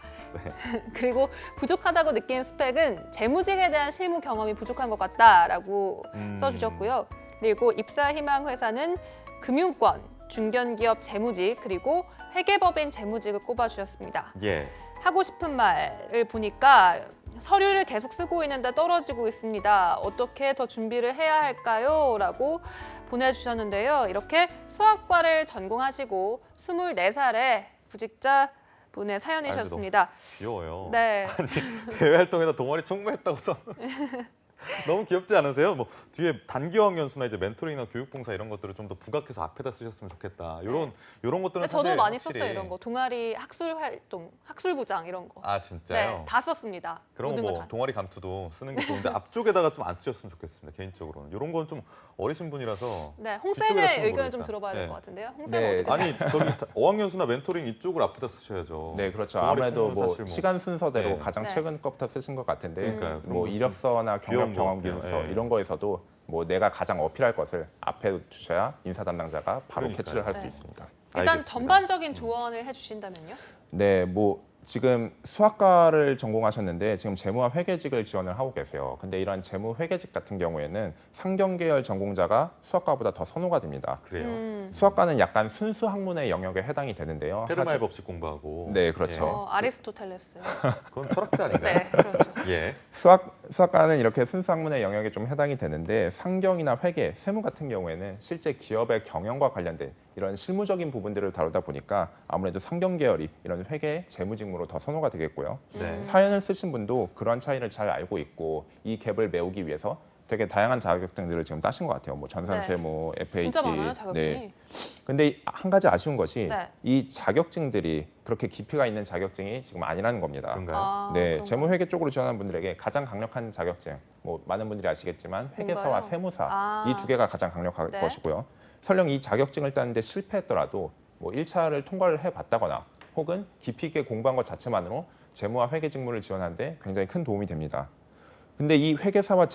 그리고 부족하다고 느낀 스펙은 재무직에 대한 실무 경험이 부족한 것 같다라고 써주셨고요. 그리고 입사 희망 회사는 금융권, 중견기업 재무직, 그리고 회계법인 재무직을 꼽아주셨습니다.
예.
하고 싶은 말을 보니까 서류를 계속 쓰고 있는데 떨어지고 있습니다. 어떻게 더 준비를 해야 할까요? 라고 보내주셨는데요. 이렇게 수학과를 전공하시고 24살에 구직자 분의 사연이셨습니다.
귀여워요.
네.
아니 대외 활동에다 동아리 총무했다고 써. 너무 귀엽지 않으세요? 뭐 뒤에 단기어학 연수나 이제 멘토링이나 교육봉사 이런 것들을 좀 더 부각해서 앞에다 쓰셨으면 좋겠다. 이런 것들은
근데 저도
사실
많이
확실히-
썼어요. 이런 거. 동아리 학술 활동, 학술부장 이런 거.
아 진짜요?
네, 다 썼습니다.
그런
모든
거
거
뭐
다.
동아리 감투도 쓰는 게 좋은데 앞쪽에다가 좀 안 쓰셨으면 좋겠습니다. 개인적으로는 이런 건 좀 어리신 분이라서.
네, 홍
뒤쪽에다
쌤의
쓰면
의견을 좀
모르겠다.
들어봐야 될
네.
것 같은데요. 홍
네.
쌤은 어떻게
아니 저기 어학연수나 멘토링 이쪽을 앞에다 쓰셔야죠.
네, 그렇죠.
동아리
아무래도
총무는
뭐
사실
시간 순서대로
네.
가장
네.
최근 거부터 쓰신 것 같은데
그러니까요. 그런
뭐
것도
이력서나
귀여운
경력 경험
것 같아요.
기술서
네.
이런 거에서도 뭐 내가 가장 어필할 것을 앞에 주셔야 인사 담당자가 바로
그러니까요.
캐치를 할 수
네.
있습니다.
일단
알겠습니다.
전반적인 조언을 해주신다면요?
네, 뭐 지금 수학과를 전공하셨는데 지금 재무와 회계직을 지원을 하고 계세요. 근데 이런 재무 회계직 같은 경우에는 상경계열 전공자가 수학과보다 더 선호가 됩니다.
그래요.
수학과는 약간 순수 학문의 영역에 해당이 되는데요.
페르마의 법칙 공부하고.
네, 그렇죠.
아리스토텔레스.
그건 철학자 아닌가요?
네, 그렇죠.
예.
수학과는 이렇게 순수 학문의 영역에 좀 해당이 되는데 상경이나 회계, 세무 같은 경우에는 실제 기업의 경영과 관련된 이런 실무적인 부분들을 다루다 보니까 아무래도 상경 계열이 이런 회계, 재무 직무로 더 선호가 되겠고요.
네.
사연을 쓰신 분도 그런 차이를 잘 알고 있고 이 갭을 메우기 위해서 되게 다양한 자격증들을 지금 따신 것 같아요. 뭐 전산세무, FAT.
진짜 많아요, 자격증이.
네. 근데 한 가지 아쉬운 것이
네.
이 자격증들이 그렇게 깊이가 있는 자격증이 지금 아니라는 겁니다.
그런가요?
네,
그런가요?
재무회계 쪽으로 지원하는 분들에게 가장 강력한 자격증, 뭐 많은 분들이 아시겠지만 회계사와
뭔가요?
세무사 이 두 개가 가장 강력할
네.
것이고요. 설령 이 자격증을 따는데 실패했더라도 뭐 1차를 통과를 해봤다거나 혹은 깊이 있게 공부한 것 자체만으로 재무와 회계 직무를 지원하는데 굉장히 큰 도움이 됩니다. 근데 이 회계사와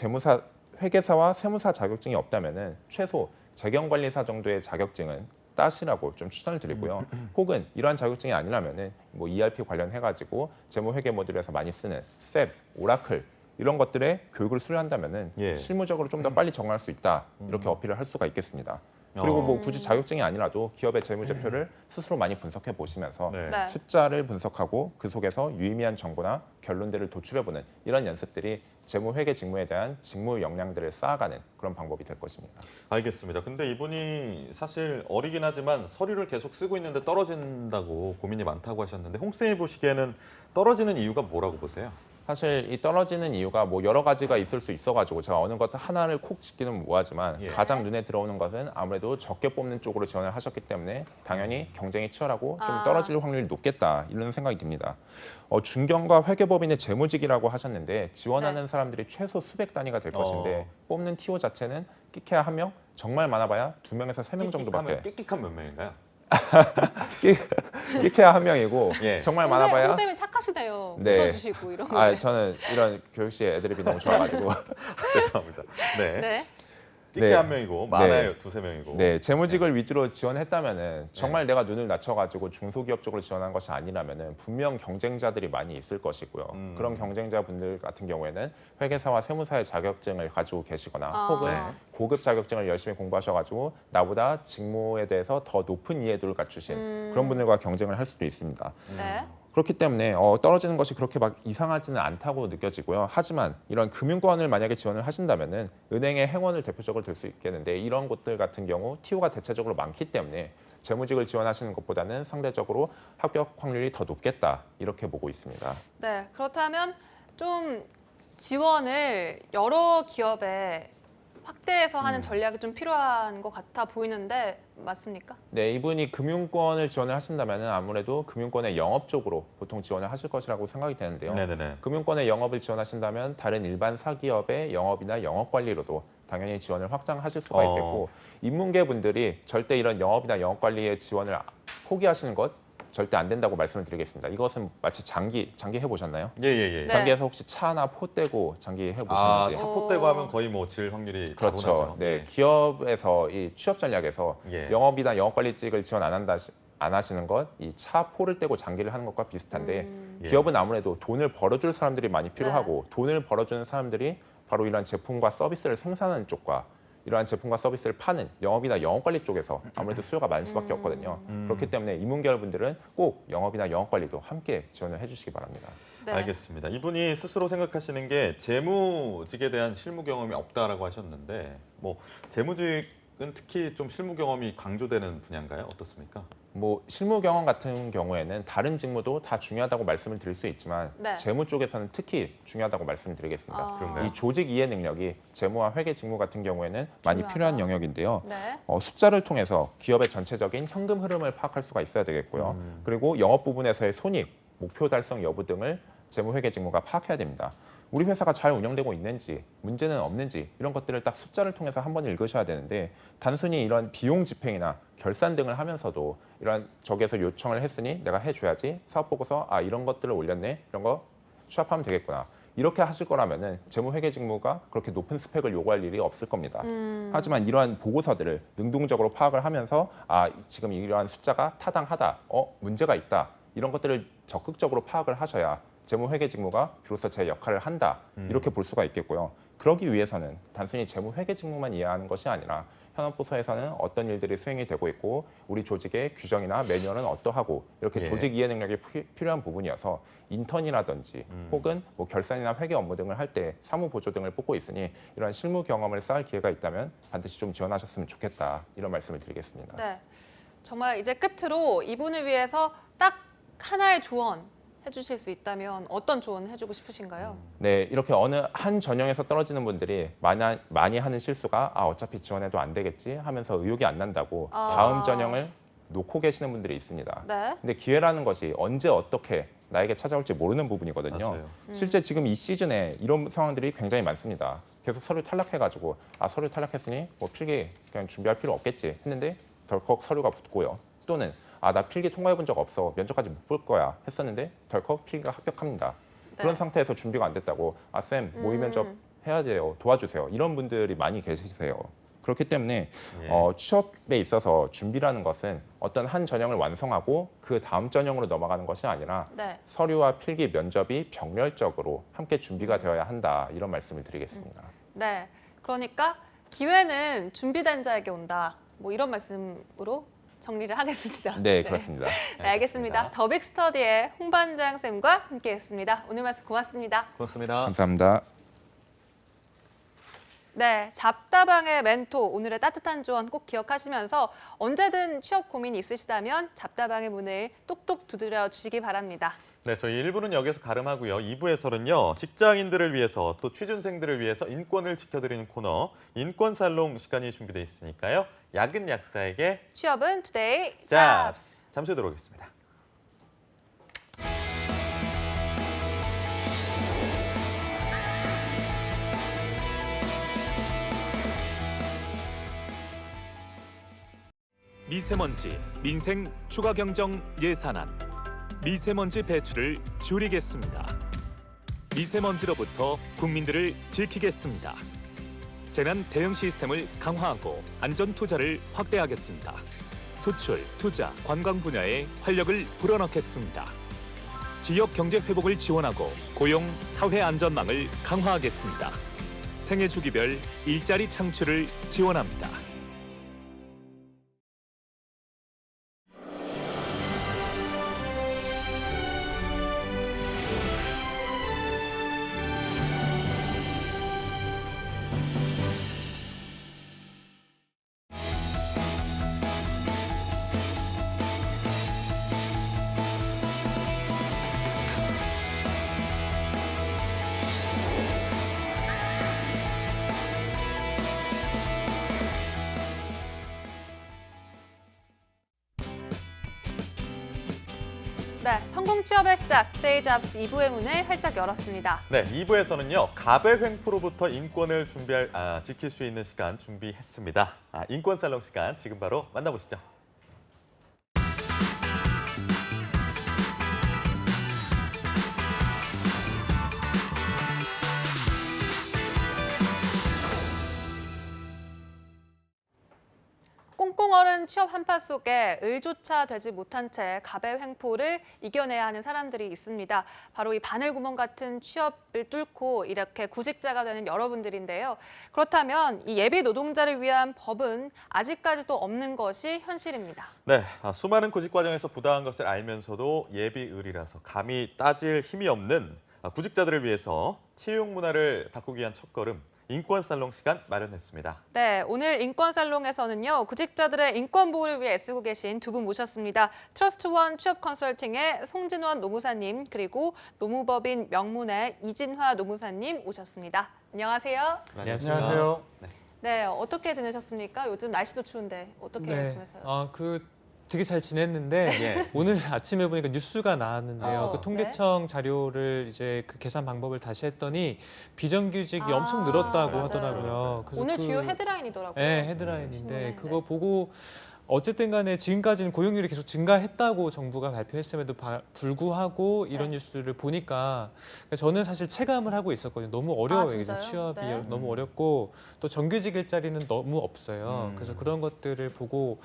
세무사 자격증이 없다면은 최소 재경관리사 정도의 자격증은 따시라고 좀 추천을 드리고요. 혹은 이러한 자격증이 아니라면은 뭐 ERP 관련해 가지고 재무회계 모듈에서 많이 쓰는 셉, 오라클 이런 것들의 교육을 수료한다면은
예.
실무적으로 좀 더 빨리 적응할 수 있다 이렇게 어필을 할 수가 있겠습니다. 그리고 뭐 굳이 자격증이 아니라도 기업의 재무제표를 스스로 많이 분석해 보시면서
네.
네.
숫자를 분석하고 그 속에서 유의미한 정보나 결론들을 도출해보는 이런 연습들이 재무회계 직무에 대한 직무 역량들을 쌓아가는 그런 방법이 될 것입니다.
알겠습니다. 근데 이분이 사실 어리긴 하지만 서류를 계속 쓰고 있는데 떨어진다고 고민이 많다고 하셨는데 홍쌤이 보시기에는 떨어지는 이유가 뭐라고 보세요?
사실 이 떨어지는 이유가 뭐 여러 가지가 있을 수 있어가지고 제가 어느 것 하나를 콕 짚기는 뭐하지만
예.
가장 눈에 들어오는 것은 아무래도 적게 뽑는 쪽으로 지원을 하셨기 때문에 당연히 경쟁이 치열하고 좀
아.
떨어질 확률이 높겠다 이런 생각이 듭니다. 중견과 회계법인의 재무직이라고 하셨는데 지원하는 사람들이 최소 수백 단위가 될 것인데 뽑는 TO 자체는 끼케야 1명, 정말 많아봐야 2명에서 3명 정도밖에.
끽끽한 몇 명인가요?
끼케야 1명이고
예.
정말 많아봐야.
홍쌤이 착하시네요.
네.
웃어주시고 이런 거.
아 저는 이런 교육시의 애드립이 너무 좋아가지고.
죄송합니다. 네.
네.
끼케
네.
한 명이고 많아요
네.
두세 명이고.
네, 재무직을 위주로 지원했다면은 정말 내가 눈을 낮춰가지고 중소기업 쪽으로 지원한 것이 아니라면은 분명 경쟁자들이 많이 있을 것이고요. 그런 경쟁자분들 같은 경우에는 회계사와 세무사의 자격증을 가지고 계시거나 혹은
네.
고급 자격증을 열심히 공부하셔가지고 나보다 직무에 대해서 더 높은 이해도를 갖추신 그런 분들과 경쟁을 할 수도 있습니다.
네.
그렇기 때문에 떨어지는 것이 그렇게 막 이상하지는 않다고 느껴지고요. 하지만 이런 금융권을 만약에 지원을 하신다면은 은행의 행원을 대표적으로 들 수 있겠는데 이런 곳들 같은 경우 TO가 대체적으로 많기 때문에 재무직을 지원하시는 것보다는 상대적으로 합격 확률이 더 높겠다 이렇게 보고 있습니다.
네. 그렇다면 좀 지원을 여러 기업에 확대해서 하는 전략이 좀 필요한 것 같아 보이는데 맞습니까?
네, 이분이 금융권을 지원을 하신다면 아무래도 금융권의 영업 쪽으로 보통 지원을 하실 것이라고 생각이 되는데요.
네네네.
금융권의 영업을 지원하신다면 다른 일반 사기업의 영업이나 영업 관리로도 당연히 지원을 확장하실 수가 있겠고 인문계 분들이 절대 이런 영업이나 영업 관리의 지원을 포기하시는 것 절대 안 된다고 말씀을 드리겠습니다. 이것은 마치 장기 해보셨나요?
예예예.
네.
장기에서 혹시 차나 포 떼고 장기
아,
해보셨는지?
차포 떼고 하면 거의 뭐 질 확률이
그렇죠.
다분하죠.
네, 기업에서 이 취업 전략에서
예.
영업이나 영업관리직을 지원 안 하시는 것, 이 차 포를 떼고 장기를 하는 것과 비슷한데
예.
기업은 아무래도 돈을 벌어줄 사람들이 많이 필요하고 돈을 벌어주는 사람들이 바로 이런 제품과 서비스를 생산하는 쪽과 이러한 제품과 서비스를 파는 영업이나 영업관리 쪽에서 아무래도 수요가 많을 수밖에 없거든요. 그렇기 때문에 인문계열 분들은 꼭 영업이나 영업관리도 함께 지원을 해주시기 바랍니다.
네.
알겠습니다. 이분이 스스로 생각하시는 게 재무직에 대한 실무 경험이 없다라고 하셨는데 뭐 재무직은 특히 좀 실무 경험이 강조되는 분야인가요? 어떻습니까?
뭐 실무 경험 같은 경우에는 다른 직무도 다 중요하다고 말씀을 드릴 수 있지만
네.
재무 쪽에서는 특히 중요하다고 말씀을 드리겠습니다.
아.
그런가요?
이 조직 이해 능력이 재무와 회계 직무 같은 경우에는 많이
중요하다.
필요한 영역인데요.
네.
숫자를 통해서 기업의 전체적인 현금 흐름을 파악할 수가 있어야 되겠고요. 그리고 영업 부분에서의 손익, 목표 달성 여부 등을 재무 회계 직무가 파악해야 됩니다. 우리 회사가 잘 운영되고 있는지, 문제는 없는지 이런 것들을 딱 숫자를 통해서 한번 읽으셔야 되는데 단순히 이런 비용 집행이나 결산 등을 하면서도 이런 저기에서 요청을 했으니 내가 해줘야지 사업 보고서 이런 것들을 올렸네 이런 거 취합하면 되겠구나 이렇게 하실 거라면은 재무회계 직무가 그렇게 높은 스펙을 요구할 일이 없을 겁니다. 하지만 이러한 보고서들을 능동적으로 파악을 하면서 지금 이러한 숫자가 타당하다, 문제가 있다 이런 것들을 적극적으로 파악을 하셔야 재무회계 직무가 비로소 제 역할을 한다 이렇게 볼 수가 있겠고요. 그러기 위해서는 단순히 재무회계 직무만 이해하는 것이 아니라 현업부서에서는 어떤 일들이 수행이 되고 있고 우리 조직의 규정이나 매뉴얼은 어떠하고 이렇게
예.
조직 이해 능력이 필요한 부분이어서 인턴이라든지 혹은 뭐 결산이나 회계 업무 등을 할 때 사무 보조 등을 뽑고 있으니 이런 실무 경험을 쌓을 기회가 있다면 반드시 좀 지원하셨으면 좋겠다 이런 말씀을 드리겠습니다.
네. 정말 이제 끝으로 이분을 위해서 딱 하나의 조언 해주실 수 있다면 어떤 조언 해주고 싶으신가요?
네, 이렇게 어느 한 전형에서 떨어지는 분들이 많이 하는 실수가 어차피 지원해도 안 되겠지 하면서 의욕이 안 난다고 다음 전형을 놓고 계시는 분들이 있습니다.
네.
근데 기회라는 것이 언제 어떻게 나에게 찾아올지 모르는 부분이거든요.
맞아요.
실제 지금 이 시즌에 이런 상황들이 굉장히 많습니다. 계속 서류 탈락해가지고 서류 탈락했으니 뭐 필기 그냥 준비할 필요 없겠지 했는데 덜컥 서류가 붙고요. 또는 나 필기 통과해본 적 없어 면접까지 못 볼 거야 했었는데 덜컥 필기가 합격합니다. 그런 상태에서 준비가 안 됐다고 쌤 모의 면접 해야 돼요 도와주세요 이런 분들이 많이 계시세요. 그렇기 때문에
예.
취업에 있어서 준비라는 것은 어떤 한 전형을 완성하고 그 다음 전형으로 넘어가는 것이 아니라
네.
서류와 필기 면접이 병렬적으로 함께 준비가 되어야 한다 이런 말씀을 드리겠습니다.
네. 그러니까 기회는 준비된 자에게 온다. 뭐 이런 말씀으로 정리를 하겠습니다.
네, 그렇습니다.
네, 알겠습니다. 더 빅스터디의 홍반장 쌤과 함께했습니다. 오늘 말씀 고맙습니다.
고맙습니다.
감사합니다.
네, 잡다방의 멘토 오늘의 따뜻한 조언 꼭 기억하시면서 언제든 취업 고민이 있으시다면 잡다방의 문을 똑똑 두드려 주시기 바랍니다.
네, 저희 1부는 여기서 가름하고요. 2부에서는요. 직장인들을 위해서 또 취준생들을 위해서 인권을 지켜드리는 코너 인권살롱 시간이 준비되어 있으니까요. 야근 약사에게
취업은 투데이
잡스!
잡스.
잠시 후에 들어오겠습니다.
미세먼지, 민생 추가 경정 예산안. 미세먼지 배출을 줄이겠습니다. 미세먼지로부터 국민들을 지키겠습니다. 재난 대응 시스템을 강화하고 안전 투자를 확대하겠습니다. 수출, 투자, 관광 분야에 활력을 불어넣겠습니다. 지역 경제 회복을 지원하고 고용, 사회 안전망을 강화하겠습니다. 생애 주기별 일자리 창출을 지원합니다.
네, 성공 취업의 시작, 투데이 잡스 2부의 문을 활짝 열었습니다.
네, 2부에서는요. 갑의 횡포로부터 인권을 지킬 수 있는 시간 준비했습니다. 인권 살롱 시간 지금 바로 만나보시죠.
꽁꽁 얼은 취업 한파 속에 을조차 되지 못한 채 갑의 횡포를 이겨내야 하는 사람들이 있습니다. 바로 이 바늘구멍 같은 취업을 뚫고 이렇게 구직자가 되는 여러분들인데요. 그렇다면 이 예비 노동자를 위한 법은 아직까지도 없는 것이 현실입니다.
네, 수많은 구직 과정에서 부당한 것을 알면서도 예비을이라서 감히 따질 힘이 없는 구직자들을 위해서 채용 문화를 바꾸기 위한 첫걸음, 인권 살롱 시간 마련했습니다.
네, 오늘 인권살롱에서는요, 구직자들의 인권 보호를 위해 애쓰고 계신 두 분 모셨습니다. 트러스트원 취업 컨설팅의 송진원 노무사님, 그리고 노무법인 명문의 이진화 노무사님 오셨습니다. 안녕하세요.
안녕하세요.
네, 어떻게 지내셨습니까? 요즘 날씨도 추운데 어떻게 보내세요?
되게 잘 지냈는데
예.
오늘 아침에 보니까 뉴스가 나왔는데요. 그
네.
통계청 자료를 이제 그 계산 방법을 다시 했더니 비정규직이
아,
엄청 늘었다고
맞아요.
하더라고요. 그래서
오늘 주요 헤드라인이더라고요.
네, 헤드라인인데
신문에,
그거 보고 어쨌든 간에 지금까지는 고용률이 계속 증가했다고 정부가 발표했음에도 불구하고 이런 뉴스를 보니까 저는 사실 체감을 하고 있었거든요. 너무 어려워요. 이제
진짜요?
취업이
네.
너무 어렵고 또 정규직 일자리는 너무 없어요. 그래서 그런 것들을 보고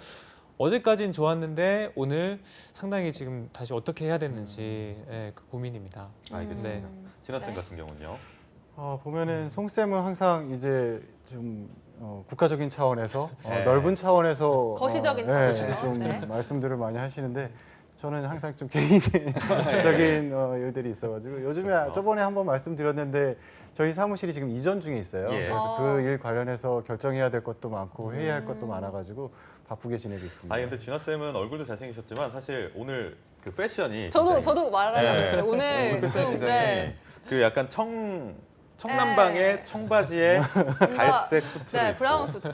어제까지는 좋았는데 오늘 상당히 지금 다시 어떻게 해야 되는지 그 고민입니다.
알겠습니다.
네.
진아 쌤
네.
같은 경우는요.
보면은 송 쌤은 항상 이제 좀 국가적인 차원에서
네.
넓은 차원에서
거시적인
네,
차원에서.
좀
네.
말씀들을 많이 하시는데 저는 항상 좀 개인적인 일들이 있어가지고 요즘에 저번에 한번 말씀드렸는데 저희 사무실이 지금 이전 중에 있어요.
예.
그래서 그 일 관련해서 결정해야 될 것도 많고 회의할 것도 많아가지고 바쁘게 지내고 있습니다.
아니 근데 진아 쌤은 얼굴도 잘생기셨지만 사실 오늘 그 패션이
저도
굉장히-
말하려고
네.
했어요. 오늘
오늘 패션이
좀
굉장히 그 약간 청남방의
네.
청바지에 갈색 수트를
네,
입고
브라운 수트.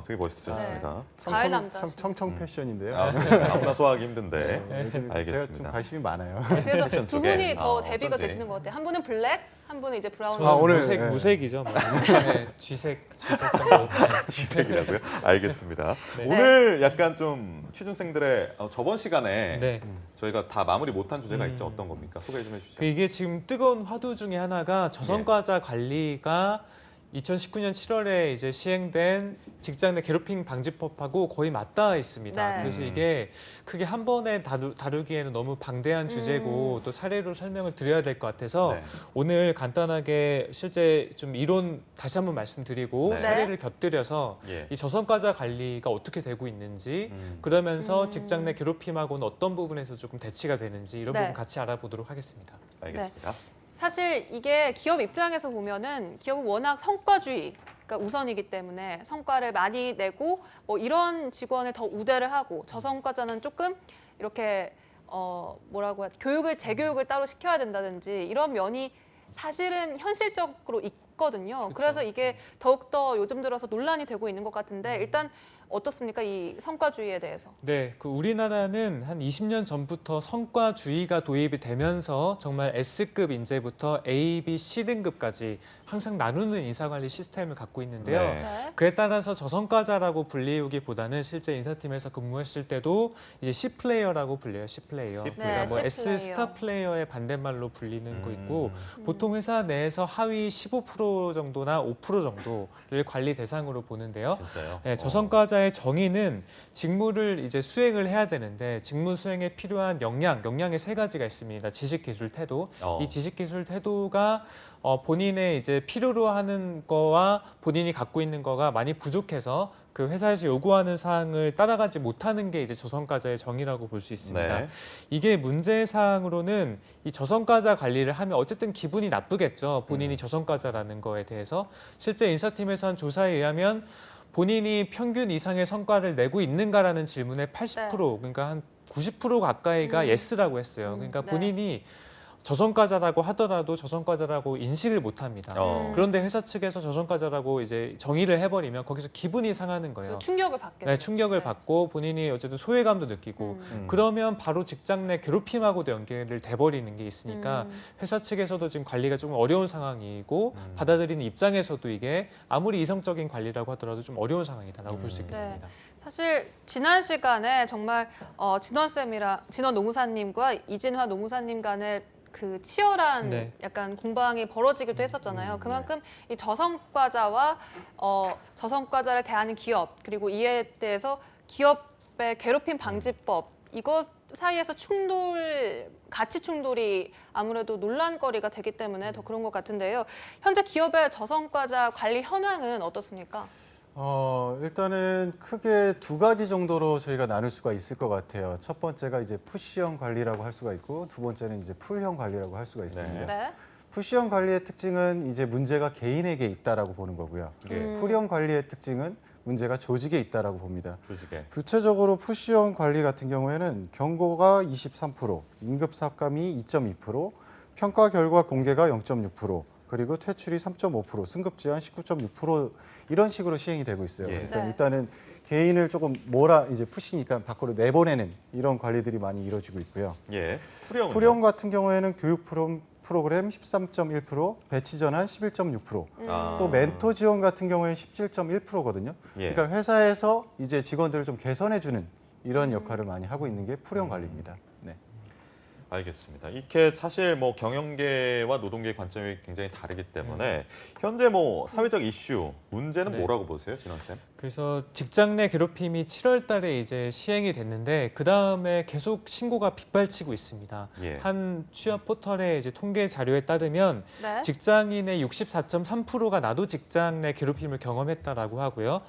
되게 멋있으셨습니다.
가을 남자.
청청 패션인데요.
아무나 소화하기 힘든데.
요즘 제가 좀
알겠습니다.
관심이 많아요.
네, 그래서
패션
두
쪽에.
분이 더 데뷔가
어쩐지.
되시는 것 같아요. 한 분은 블랙, 한 분은 이제 브라운.
저는
오늘,
무색,
네.
무색이죠. 뭐. 네, 쥐색 정도.
지색이라고요? 알겠습니다.
네.
오늘 약간 좀 취준생들의 저번 시간에
네.
저희가 다 마무리 못한 주제가 있죠. 어떤 겁니까? 소개 좀 해주시죠.
이게 지금 뜨거운 화두 중에 하나가 저성과자 관리가 2019년 7월에 이제 시행된 직장 내 괴롭힘 방지법하고 거의 맞닿아 있습니다.
네.
그래서 이게 크게 한 번에 다루기에는 너무 방대한 주제고 또 사례로 설명을 드려야 될 것 같아서
네.
오늘 간단하게 실제 좀 이론 다시 한번 말씀드리고
네.
사례를 곁들여서
예.
이 저성과자 관리가 어떻게 되고 있는지
음.
그러면서 직장 내 괴롭힘하고는 어떤 부분에서 조금 대치가 되는지 이런
네.
부분 같이 알아보도록 하겠습니다.
알겠습니다.
사실 이게 기업 입장에서 보면은 기업은 워낙 성과주의가 우선이기 때문에 성과를 많이 내고 뭐 이런 직원을 더 우대를 하고 저성과자는 조금 이렇게 뭐라고 해야 교육을 재교육을 따로 시켜야 된다든지 이런 면이 사실은 현실적으로 있거든요. 그래서 이게 더욱더 요즘 들어서 논란이 되고 있는 것 같은데 일단 어떻습니까? 이 성과주의에 대해서.
네, 그 우리나라는 한 20년 전부터 성과주의가 도입이 되면서 정말 S급 인재부터 A, B, C 등급까지 항상 나누는 인사관리 시스템을 갖고 있는데요.
네.
네.
그에 따라서 저성과자라고 불리우기보다는 실제 인사팀에서 근무했을 때도 이제 C 플레이어라고 불려요. C 플레이어.
C
그러니까 뭐
네, C
S
플레이어.
스타 플레이어의 반대말로 불리는 거 있고 보통 회사 내에서 하위 15% 정도나 5% 정도를 관리 대상으로 보는데요.
진짜요?
네, 저성과자의 정의는 직무를 이제 수행을 해야 되는데 직무 수행에 필요한 역량의 세 가지가 있습니다. 지식, 기술, 태도. 이 지식, 기술, 태도가 본인의 이제 필요로 하는 거와 본인이 갖고 있는 거가 많이 부족해서 그 회사에서 요구하는 사항을 따라가지 못하는 게 이제 저성과자의 정의라고 볼 수 있습니다.
네.
이게 문제 사항으로는 이 저성과자 관리를 하면 어쨌든 기분이 나쁘겠죠. 본인이 저성과자라는 거에 대해서. 실제 인사팀에서 한 조사에 의하면 본인이 평균 이상의 성과를 내고 있는가라는 질문에 80% 그러니까 한 90% 가까이가 예스라고 했어요. 그러니까
네.
본인이 저성과자라고 하더라도 저성과자라고 인식을 못합니다. 그런데 회사 측에서 저성과자라고 이제 정의를 해버리면 거기서 기분이 상하는 거예요.
충격을 받게
네,
되죠.
충격을
네.
받고 본인이 어쨌든 소외감도 느끼고 그러면 바로 직장 내 괴롭힘하고도 연결을 돼버리는 게 있으니까 회사 측에서도 지금 관리가 좀 어려운 상황이고 받아들이는 입장에서도 이게 아무리 이성적인 관리라고 하더라도 좀 어려운 상황이다라고 볼 수 있겠습니다.
사실 지난 시간에 정말 진원 노무사님과 이진화 노무사님 간의 그 치열한
네.
약간 공방이 벌어지기도 했었잖아요. 그만큼 이 저성과자와 저성과자를 대하는 기업 그리고 이에 대해서 기업의 괴롭힘 방지법 이것 사이에서 가치 충돌이 아무래도 논란거리가 되기 때문에 더 그런 것 같은데요. 현재 기업의 저성과자 관리 현황은 어떻습니까?
일단은 크게 두 가지 정도로 저희가 나눌 수가 있을 것 같아요. 첫 번째가 이제 푸시형 관리라고 할 수가 있고 두 번째는 이제 풀형 관리라고 할 수가 있습니다.
네.
푸시형 관리의 특징은 이제 문제가 개인에게 있다라고 보는 거고요. 풀형 관리의 특징은 문제가 조직에 있다라고 봅니다.
조직에.
구체적으로 푸시형 관리 같은 경우에는 경고가 23%, 임급 삭감이 2.2%, 평가 결과 공개가 0.6%, 그리고 퇴출이 3.5%, 승급 제한 19.6% 이런 식으로 시행이 되고 있어요.
예.
그러니까
네.
일단은 개인을 조금 이제 푸시니까 밖으로 내보내는 이런 관리들이 많이 이루어지고 있고요.
예. 풀형.
풀형 같은 경우에는 교육 프로그램 13.1%, 배치 전환 11.6%, 또 멘토 지원 같은 경우에는 17.1%거든요.
예.
그러니까 회사에서 이제 직원들을 좀 개선해주는 이런 역할을 많이 하고 있는 게 풀형 관리입니다. 네.
알겠습니다. 이게 사실 뭐 경영계와 노동계의 관점이 굉장히 다르기 때문에 현재 뭐 사회적 이슈 문제는
네.
뭐라고 보세요, 진원 쌤?
그래서 직장 내 괴롭힘이 7월 달에 이제 시행이 됐는데 그 다음에 계속 신고가 빗발치고 있습니다.
예.
한 취업 포털의 이제 통계 자료에 따르면
네.
직장인의 64.3%가 나도 직장 내 괴롭힘을 경험했다라고 하고요.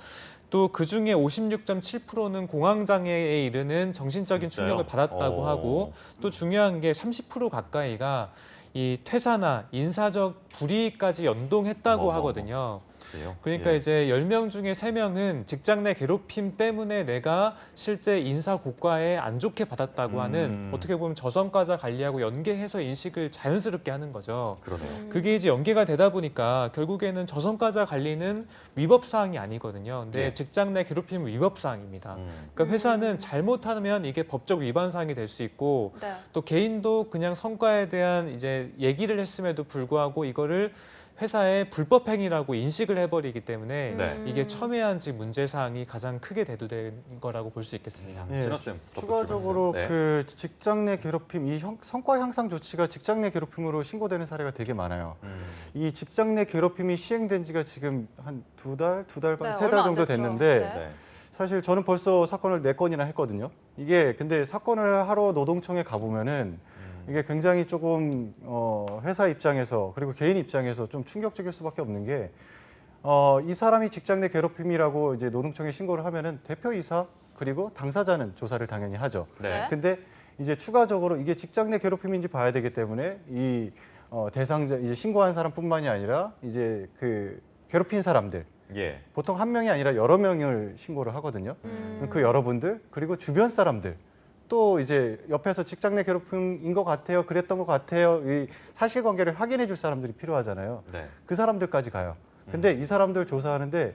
또 그중에 56.7%는 공황장애에 이르는 정신적인
진짜요?
충격을 받았다고 하고 또 중요한 게 30% 가까이가 이 퇴사나 인사적 불이익까지 연동했다고
어머,
하거든요.
그래요?
그러니까
예.
이제 10명 중에 3명은 직장 내 괴롭힘 때문에 내가 실제 인사 고과에 안 좋게 받았다고 하는 어떻게 보면 저성과자 관리하고 연계해서 인식을 자연스럽게 하는 거죠.
그러네요.
그게 이제 연계가 되다 보니까 결국에는 저성과자 관리는 위법 사항이 아니거든요. 근데
네.
직장 내 괴롭힘은 위법 사항입니다. 그러니까 회사는 잘못하면 이게 법적 위반 사항이 될 수 있고
네.
또 개인도 그냥 성과에 대한 이제 얘기를 했음에도 불구하고 이거를 회사의 불법 행위라고 인식을 해버리기 때문에
네.
이게 첨예한 지금 문제 사항이 가장 크게 대두된 거라고 볼 수 있겠습니다.
예,
진원 쌤.
추가적으로
네.
그 직장 내 괴롭힘, 이 성과 향상 조치가 직장 내 괴롭힘으로 신고되는 사례가 되게 많아요. 이 직장 내 괴롭힘이 시행된 지가 지금 한 두 달 반,
네,
세 달
얼마 안
정도
됐죠.
됐는데
네.
네.
사실 저는 벌써 사건을 4건이나 했거든요. 이게 근데 사건을 하러 노동청에 가보면은 이게 굉장히 조금 회사 입장에서 그리고 개인 입장에서 좀 충격적일 수밖에 없는 게 이 사람이 직장 내 괴롭힘이라고 이제 노동청에 신고를 하면은 대표이사 그리고 당사자는 조사를 당연히 하죠.
네.
근데 이제 추가적으로 이게 직장 내 괴롭힘인지 봐야 되기 때문에 이 대상자 이제 신고한 사람뿐만이 아니라 이제 그 괴롭힌 사람들
예.
보통 한 명이 아니라 여러 명을 신고를 하거든요. 그 여러분들 그리고 주변 사람들 또 이제 옆에서 직장 내 괴롭힘인 것 같아요. 그랬던 것 같아요. 이 사실관계를 확인해 줄 사람들이 필요하잖아요.
네.
그 사람들까지 가요. 근데 이 사람들 조사하는데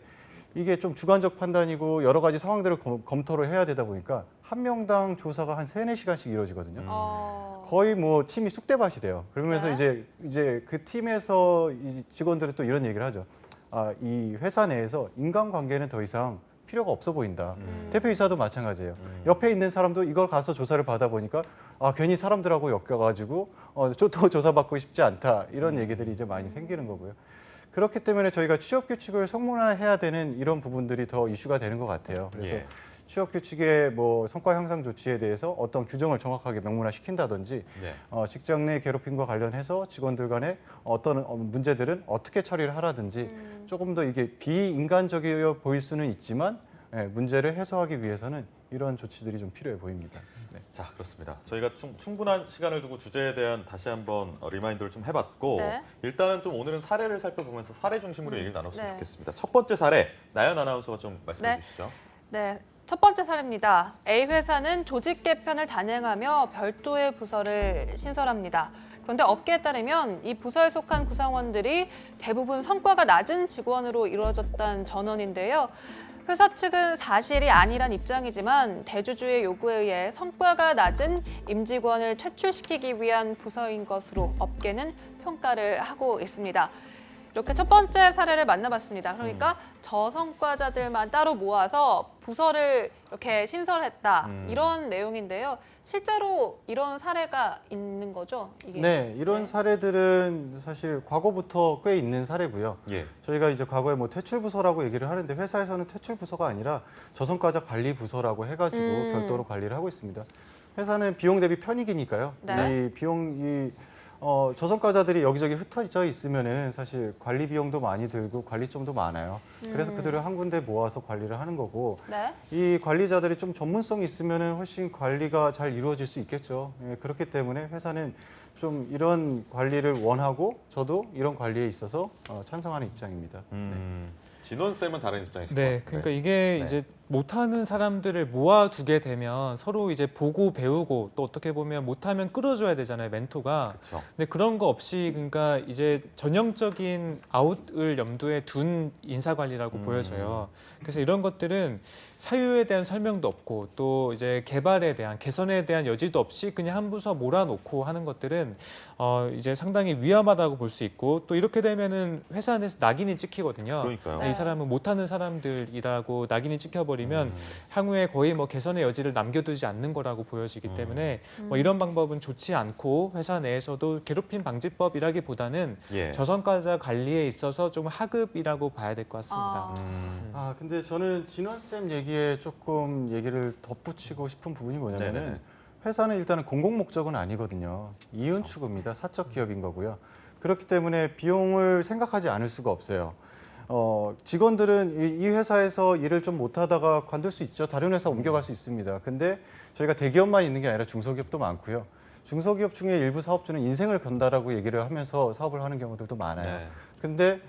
이게 좀 주관적 판단이고 여러 가지 상황들을 검토를 해야 되다 보니까 한 명당 조사가 한 3-4시간씩 이루어지거든요. 거의 뭐 팀이 쑥대밭이 돼요. 그러면서
네.
이제 그 팀에서 이 직원들은 또 이런 얘기를 하죠. 이 회사 내에서 인간관계는 더 이상 필요가 없어 보인다. 대표이사도 마찬가지예요. 옆에 있는 사람도 이걸 가서 조사를 받아보니까 괜히 사람들하고 엮여가지고 또 조사받고 싶지 않다. 이런 얘기들이 이제 많이 생기는 거고요. 그렇기 때문에 저희가 취업규칙을 성문화해야 되는 이런 부분들이 더 이슈가 되는 것 같아요. 그래서
예.
취업규칙의 뭐 성과 향상 조치에 대해서 어떤 규정을 정확하게 명문화시킨다든지
네.
직장 내 괴롭힘과 관련해서 직원들 간의 어떤 문제들은 어떻게 처리를 하라든지 조금 더 이게 비인간적이어 보일 수는 있지만 문제를 해소하기 위해서는 이런 조치들이 좀 필요해 보입니다. 네.
자, 그렇습니다. 저희가 충분한 시간을 두고 주제에 대한 다시 한번 리마인드를 좀 해봤고
네.
일단은 좀 오늘은 사례를 살펴보면서 사례 중심으로 얘기를 나눴으면
네.
좋겠습니다. 첫 번째 사례, 나연 아나운서가 좀 말씀해
네.
주시죠.
네. 첫 번째 사례입니다. A 회사는 조직 개편을 단행하며 별도의 부서를 신설합니다. 그런데 업계에 따르면 이 부서에 속한 구성원들이 대부분 성과가 낮은 직원으로 이루어졌다는 전언인데요. 회사 측은 사실이 아니란 입장이지만 대주주의 요구에 의해 성과가 낮은 임직원을 퇴출시키기 위한 부서인 것으로 업계는 평가를 하고 있습니다. 이렇게 첫 번째 사례를 만나봤습니다. 그러니까 저성과자들만 따로 모아서 부서를 이렇게 신설했다 이런 내용인데요. 실제로 이런 사례가 있는 거죠? 이게?
네, 이런 사례들은 사실 과거부터 꽤 있는 사례고요.
예.
저희가 이제 과거에 뭐 퇴출부서라고 얘기를 하는데 회사에서는 퇴출부서가 아니라 저성과자 관리부서라고 해가지고 별도로 관리를 하고 있습니다. 회사는 비용 대비 편익이니까요.
네.
저성과자들이 여기저기 흩어져 있으면은 사실 관리 비용도 많이 들고 관리점도 많아요. 그래서 그들을 한 군데 모아서 관리를 하는 거고
네.
이 관리자들이 좀 전문성이 있으면은 훨씬 관리가 잘 이루어질 수 있겠죠. 그렇기 때문에 회사는 좀 이런 관리를 원하고 저도 이런 관리에 있어서 찬성하는 입장입니다.
진원 쌤은 다른 입장이실 것
네,
같아요.
그러니까 이게
네.
이제 못하는 사람들을 모아두게 되면 서로 이제 보고 배우고 또 어떻게 보면 못하면 끌어줘야 되잖아요, 멘토가.
그렇죠.
근데 그런 거 없이 그러니까 이제 전형적인 아웃을 염두에 둔 인사 관리라고 보여져요. 그래서 이런 것들은 사유에 대한 설명도 없고 또 이제 개발에 대한 개선에 대한 여지도 없이 그냥 한 부서 몰아놓고 하는 것들은 이제 상당히 위험하다고 볼 수 있고 또 이렇게 되면은 회사 내에서 낙인이 찍히거든요.
그러니까요.
이 사람은 못하는 사람들이라고 낙인이 찍혀버리면 향후에 거의 뭐 개선의 여지를 남겨두지 않는 거라고 보여지기 때문에 뭐 이런 방법은 좋지 않고 회사 내에서도 괴롭힘 방지법이라기보다는
예.
저성과자 관리에 있어서 좀 하급이라고 봐야 될 것 같습니다.
근데 저는 진원쌤 얘기에 조금 얘기를 덧붙이고 싶은 부분이 뭐냐면은
네네네.
회사는 일단은 공공 목적은 아니거든요. 이윤 추구입니다. 사적 기업인 거고요. 그렇기 때문에 비용을 생각하지 않을 수가 없어요. 직원들은 이 회사에서 일을 좀 못하다가 관둘 수 있죠. 다른 회사 옮겨갈 수 있습니다. 근데 저희가 대기업만 있는 게 아니라 중소기업도 많고요. 중소기업 중에 일부 사업주는 인생을 건다라고 얘기를 하면서 사업을 하는 경우들도 많아요.
네.
근데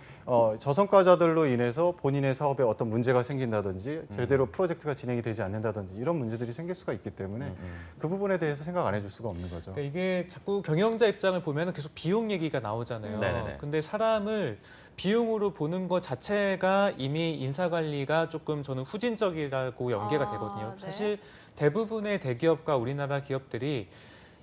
저성과자들로 인해서 본인의 사업에 어떤 문제가 생긴다든지 제대로 프로젝트가 진행이 되지 않는다든지 이런 문제들이 생길 수가 있기 때문에 그 부분에 대해서 생각 안 해줄 수가 없는 거죠.
그러니까 이게 자꾸 경영자 입장을 보면 계속 비용 얘기가 나오잖아요.
네네네.
근데 사람을 비용으로 보는 것 자체가 이미 인사관리가 조금 저는 후진적이라고 연계가 되거든요.
네.
사실 대부분의 대기업과 우리나라 기업들이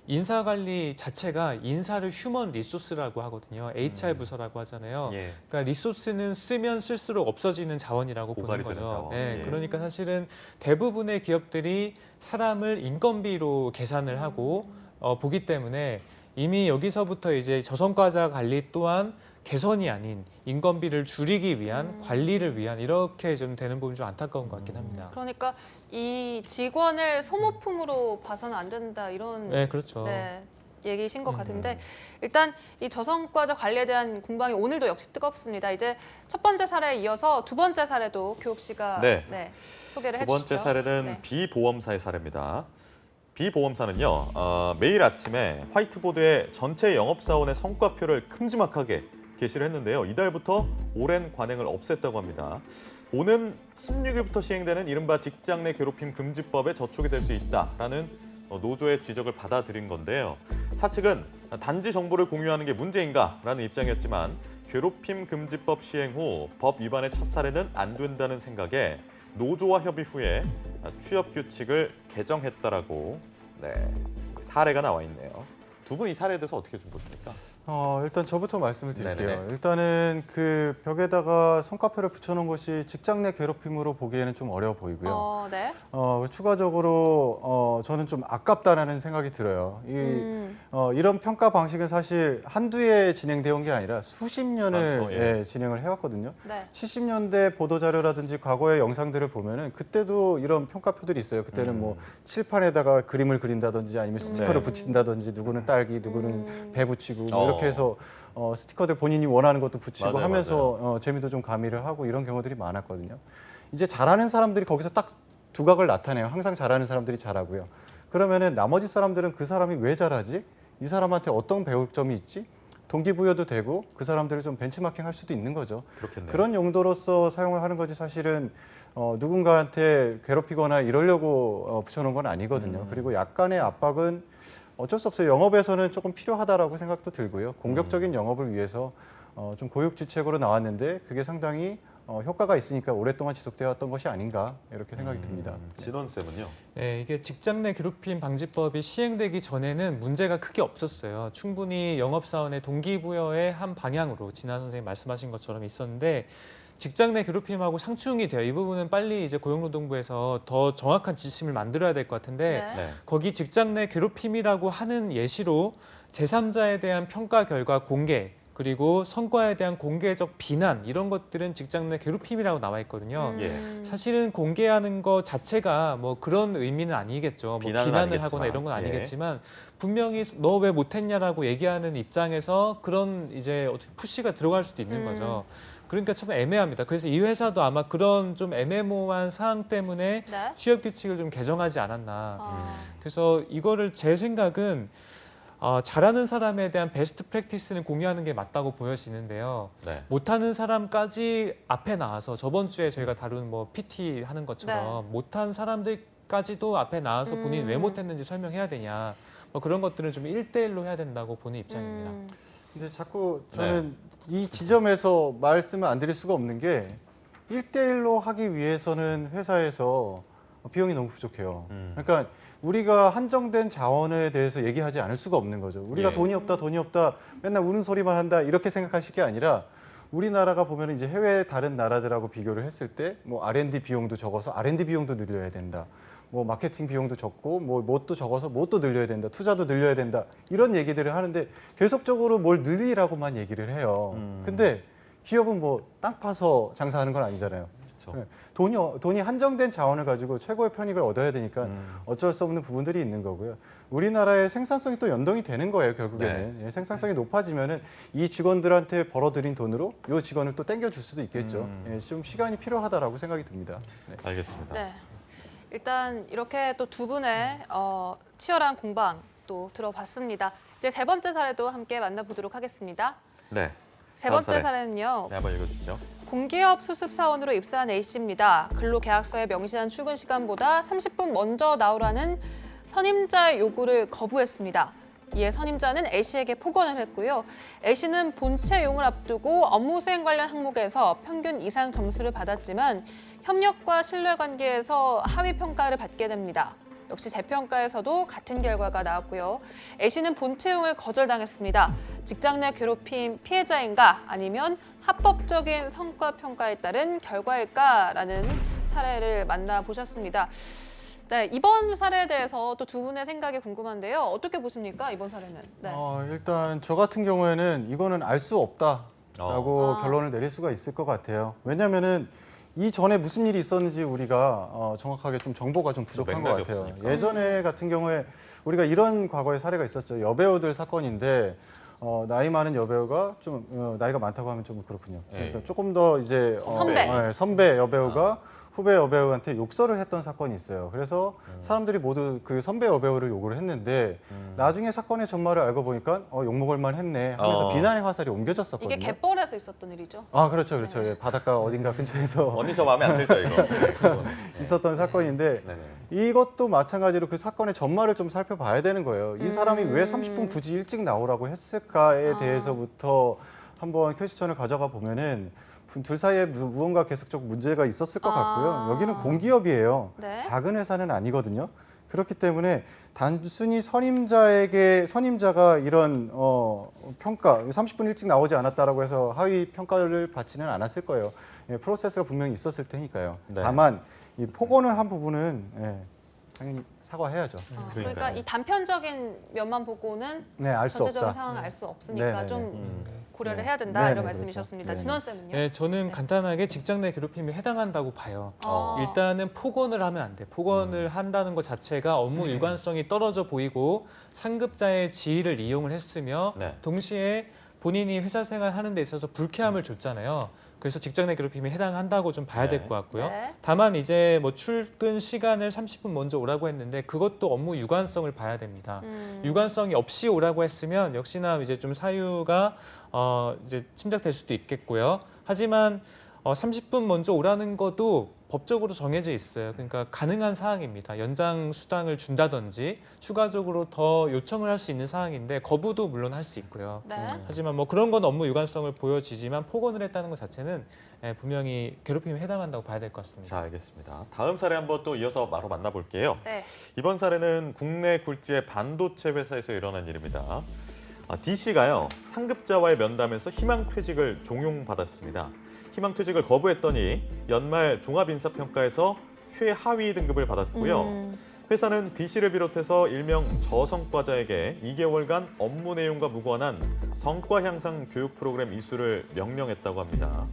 인사관리 자체가 인사를 휴먼 리소스라고 하거든요. HR 부서라고 하잖아요.
예.
그러니까 리소스는 쓰면 쓸수록 없어지는 자원이라고 보는
고갈이 되는
거죠.
자원.
네,
예.
그러니까 사실은 대부분의 기업들이 사람을 인건비로 계산을 하고 보기 때문에 이미 여기서부터 이제 저성과자 관리 또한 개선이 아닌 인건비를 줄이기 위한 관리를 위한 이렇게 좀 되는 부분이 좀 안타까운 것 같긴 합니다.
그러니까 이 직원을 소모품으로 봐서는 안 된다 이런
네, 그렇죠.
네, 얘기신 것 같은데 일단 이 저성과자 관리에 대한 공방이 오늘도 역시 뜨겁습니다. 이제 첫 번째 사례에 이어서 두 번째 사례도 교육 씨가
네.
소개를
두
해주시죠.
번째 사례는
네.
B보험사의 사례입니다. B보험사는요, 매일 아침에 화이트보드에 전체 영업사원의 성과표를 큼지막하게 게시를 했는데요. 이달부터 오랜 관행을 없앴다고 합니다. 오는 16일부터 시행되는 이른바 직장 내 괴롭힘 금지법에 저촉이 될 수 있다라는 노조의 지적을 받아들인 건데요. 사측은 단지 정보를 공유하는 게 문제인가라는 입장이었지만 괴롭힘 금지법 시행 후 법 위반의 첫 사례는 안 된다는 생각에 노조와 협의 후에 취업 규칙을 개정했다라고 사례가 나와 있네요. 두 분 이 사례에 대해서 어떻게 좀 보십니까?
일단 저부터 말씀을 드릴게요.
네네네.
일단은 그 벽에다가 성과표를 붙여놓은 것이 직장 내 괴롭힘으로 보기에는 좀 어려워 보이고요.
네.
추가적으로 저는 좀 아깝다라는 생각이 들어요. 이런 평가 방식은 사실 한두 해 진행되어 온 게 아니라 수십 년을
맞죠, 예.
진행을 해왔거든요.
네.
70년대 보도자료라든지 과거의 영상들을 보면은 그때도 이런 평가표들이 있어요. 그때는 뭐 칠판에다가 그림을 그린다든지 아니면 스티커를
네.
붙인다든지 누구는 딸기, 누구는 배 붙이고 뭐 이렇게 해서 스티커들 본인이 원하는 것도 붙이고
맞아요,
하면서 재미도 좀 가미를 하고 이런 경우들이 많았거든요. 이제 잘하는 사람들이 거기서 딱 두각을 나타내요. 항상 잘하는 사람들이 잘하고요. 그러면은 나머지 사람들은 그 사람이 왜 잘하지? 이 사람한테 어떤 배울 점이 있지? 동기부여도 되고 그 사람들을 좀 벤치마킹 할 수도 있는 거죠.
그렇겠네요.
그런 용도로서 사용을 하는 거지 사실은 누군가한테 괴롭히거나 이러려고 붙여놓은 건 아니거든요. 그리고 약간의 압박은 어쩔 수 없어요. 영업에서는 조금 필요하다라고 생각도 들고요. 공격적인 영업을 위해서 좀 고육지책으로 나왔는데 그게 상당히 효과가 있으니까 오랫동안 지속되어 왔던 것이 아닌가 이렇게 생각이 듭니다.
진원 쌤은요?
네, 이게 직장 내 괴롭힘 방지법이 시행되기 전에는 문제가 크게 없었어요. 충분히 영업사원의 동기부여의 한 방향으로 진한 선생님 말씀하신 것처럼 있었는데 직장 내 괴롭힘하고 상충이 돼요. 이 부분은 빨리 이제 고용노동부에서 더 정확한 지침을 만들어야 될 것 같은데
네.
거기 직장 내 괴롭힘이라고 하는 예시로 제3자에 대한 평가 결과 공개 그리고 성과에 대한 공개적 비난 이런 것들은 직장 내 괴롭힘이라고 나와 있거든요. 사실은 공개하는 것 자체가 뭐 그런 의미는 아니겠죠. 뭐
비난은
비난을
아니겠지만.
하거나 이런 건
예.
아니겠지만 분명히 너 왜 못했냐라고 얘기하는 입장에서 그런 이제 어떻게 푸시가 들어갈 수도 있는 거죠. 그러니까 참 애매합니다. 그래서 이 회사도 아마 그런 좀 애매모호한 사항 때문에
네.
취업 규칙을 좀 개정하지 않았나.
아.
그래서 이거를 제 생각은 잘하는 사람에 대한 베스트 프랙티스는 공유하는 게 맞다고 보여지는데요.
네.
못하는 사람까지 앞에 나와서 저번 주에 저희가 다룬 뭐 PT 하는 것처럼 못한 사람들까지도 앞에 나와서 본인이 왜 못했는지 설명해야 되냐. 뭐 그런 것들은 좀 1대1로 해야 된다고 보는 입장입니다.
근데 자꾸 저는 이 지점에서 말씀을 안 드릴 수가 없는 게 1대1로 하기 위해서는 회사에서 비용이 너무 부족해요. 그러니까 우리가 한정된 자원에 대해서 얘기하지 않을 수가 없는 거죠. 우리가
예.
돈이 없다 맨날 우는 소리만 한다 이렇게 생각하실 게 아니라 우리나라가 보면 이제 해외 다른 나라들하고 비교를 했을 때 뭐 R&D 비용도 적어서 R&D 비용도 늘려야 된다. 뭐 마케팅 비용도 적고 뭐 뭣도 적어서 뭣도 늘려야 된다. 투자도 늘려야 된다. 이런 얘기들을 하는데 계속적으로 뭘 늘리라고만 얘기를 해요. 근데 기업은 뭐 땅 파서 장사하는 건 아니잖아요.
그렇죠.
네. 돈이 한정된 자원을 가지고 최고의 편익을 얻어야 되니까 어쩔 수 없는 부분들이 있는 거고요. 우리나라의 생산성이 또 연동이 되는 거예요, 결국에는. 예, 생산성이 높아지면은 이 직원들한테 벌어들인 돈으로 이 직원을 또 땡겨줄 수도 있겠죠. 예, 좀 시간이 필요하다라고 생각이 듭니다. 네.
알겠습니다.
네. 일단 이렇게 또 두 분의 치열한 공방 또 들어봤습니다. 이제 세 번째 사례도 함께 만나보도록 하겠습니다.
네.
세
다음
번째
사례.
사례는요.
네, 한번 읽어주시죠.
공기업 수습 사원으로 입사한 A씨입니다. 근로계약서에 명시한 출근 시간보다 30분 먼저 나오라는 선임자의 요구를 거부했습니다. 이에 선임자는 A씨에게 폭언을 했고요. A씨는 본체 용을 앞두고 업무 수행 관련 항목에서 평균 이상 점수를 받았지만 협력과 신뢰관계에서 하위 평가를 받게 됩니다. 역시 재평가에서도 같은 결과가 나왔고요. A씨는 본채용을 거절당했습니다. 직장 내 괴롭힘 피해자인가 아니면 합법적인 성과 평가에 따른 결과일까라는 사례를 만나보셨습니다. 네, 이번 사례에 대해서 또 두 분의 생각이 궁금한데요. 어떻게 보십니까, 이번 사례는? 네.
일단 저 같은 경우에는 이거는 알 수 없다라고 결론을 내릴 수가 있을 것 같아요. 왜냐하면은 이전에 무슨 일이 있었는지 우리가 정확하게 좀 정보가 좀 부족한 것
맥락이
같아요.
없으니까.
예전에 같은 경우에 우리가 이런 과거의 사례가 있었죠. 여배우들 사건인데 나이 많은 여배우가 좀 나이가 많다고 하면 좀 그렇군요. 그러니까 조금 더 이제
선배.
선배 여배우가 후배 여배우한테 욕설을 했던 사건이 있어요. 그래서 사람들이 모두 그 선배 여배우를 욕을 했는데 나중에 사건의 전말을 알고 보니까 욕먹을 만했네 하면서 비난의 화살이 옮겨졌었거든요.
이게 갯벌에서 있었던 일이죠.
아 그렇죠. 예, 바닷가 어딘가 근처에서
언니 저 마음에 안 들죠, 이거. 네.
있었던 사건인데
네네.
이것도 마찬가지로 그 사건의 전말을 좀 살펴봐야 되는 거예요. 이 사람이 왜 30분 굳이 일찍 나오라고 했을까에 대해서부터 한번 퀘스천을 가져가 보면은 둘 사이에 무언가 계속적 문제가 있었을 것 같고요. 여기는 공기업이에요.
네.
작은 회사는 아니거든요. 그렇기 때문에 단순히 선임자가 이런 평가 30분 일찍 나오지 않았다라고 해서 하위 평가를 받지는 않았을 거예요. 예, 프로세스가 분명히 있었을 테니까요.
네.
다만 이 폭언을 한 부분은 당연히 사과해야죠.
그러니까
그러니까요.
이 단편적인 면만 보고는
네, 알 수
전체적인
없다.
상황을 알 수 없으니까
네네네.
좀 고려를
네.
해야 된다
네네,
이런
그렇죠.
말씀이셨습니다.
네네.
진원 쌤은요?
네, 저는
네.
간단하게 직장 내 괴롭힘에 해당한다고 봐요. 일단은 폭언을 하면 안 돼. 폭언을 한다는 것 자체가 업무 일관성이 떨어져 보이고 상급자의 지위를 이용을 했으며
네.
동시에 본인이 회사 생활하는 데 있어서 불쾌함을 줬잖아요. 그래서 직장 내 괴롭힘에 해당한다고 좀 봐야 될
네.
것 같고요.
네.
다만 이제 뭐 출근 시간을 30분 먼저 오라고 했는데 그것도 업무 유관성을 봐야 됩니다. 유관성이 없이 오라고 했으면 역시나 이제 좀 사유가 이제 침작될 수도 있겠고요. 하지만 30분 먼저 오라는 것도 법적으로 정해져 있어요. 그러니까 가능한 사항입니다. 연장 수당을 준다든지 추가적으로 더 요청을 할 수 있는 사항인데 거부도 물론 할 수 있고요.
네.
하지만 뭐 그런 건 업무 유관성을 보여지지만 폭언을 했다는 것 자체는 분명히 괴롭힘에 해당한다고 봐야 될 것 같습니다.
자, 알겠습니다. 다음 사례 한번 또 이어서 바로 만나볼게요.
네.
이번 사례는 국내 굴지의 반도체 회사에서 일어난 일입니다. DC가요, 상급자와의 면담에서 희망퇴직을 종용받았습니다. 희망퇴직을 거부했더니 연말 종합인사평가에서 최하위 등급을 받았고요. 회사는 DC를 비롯해서 일명 저성과자에게 2개월간 업무 내용과 무관한 성과 향상 교육 프로그램 이수를 명령했다고 합니다.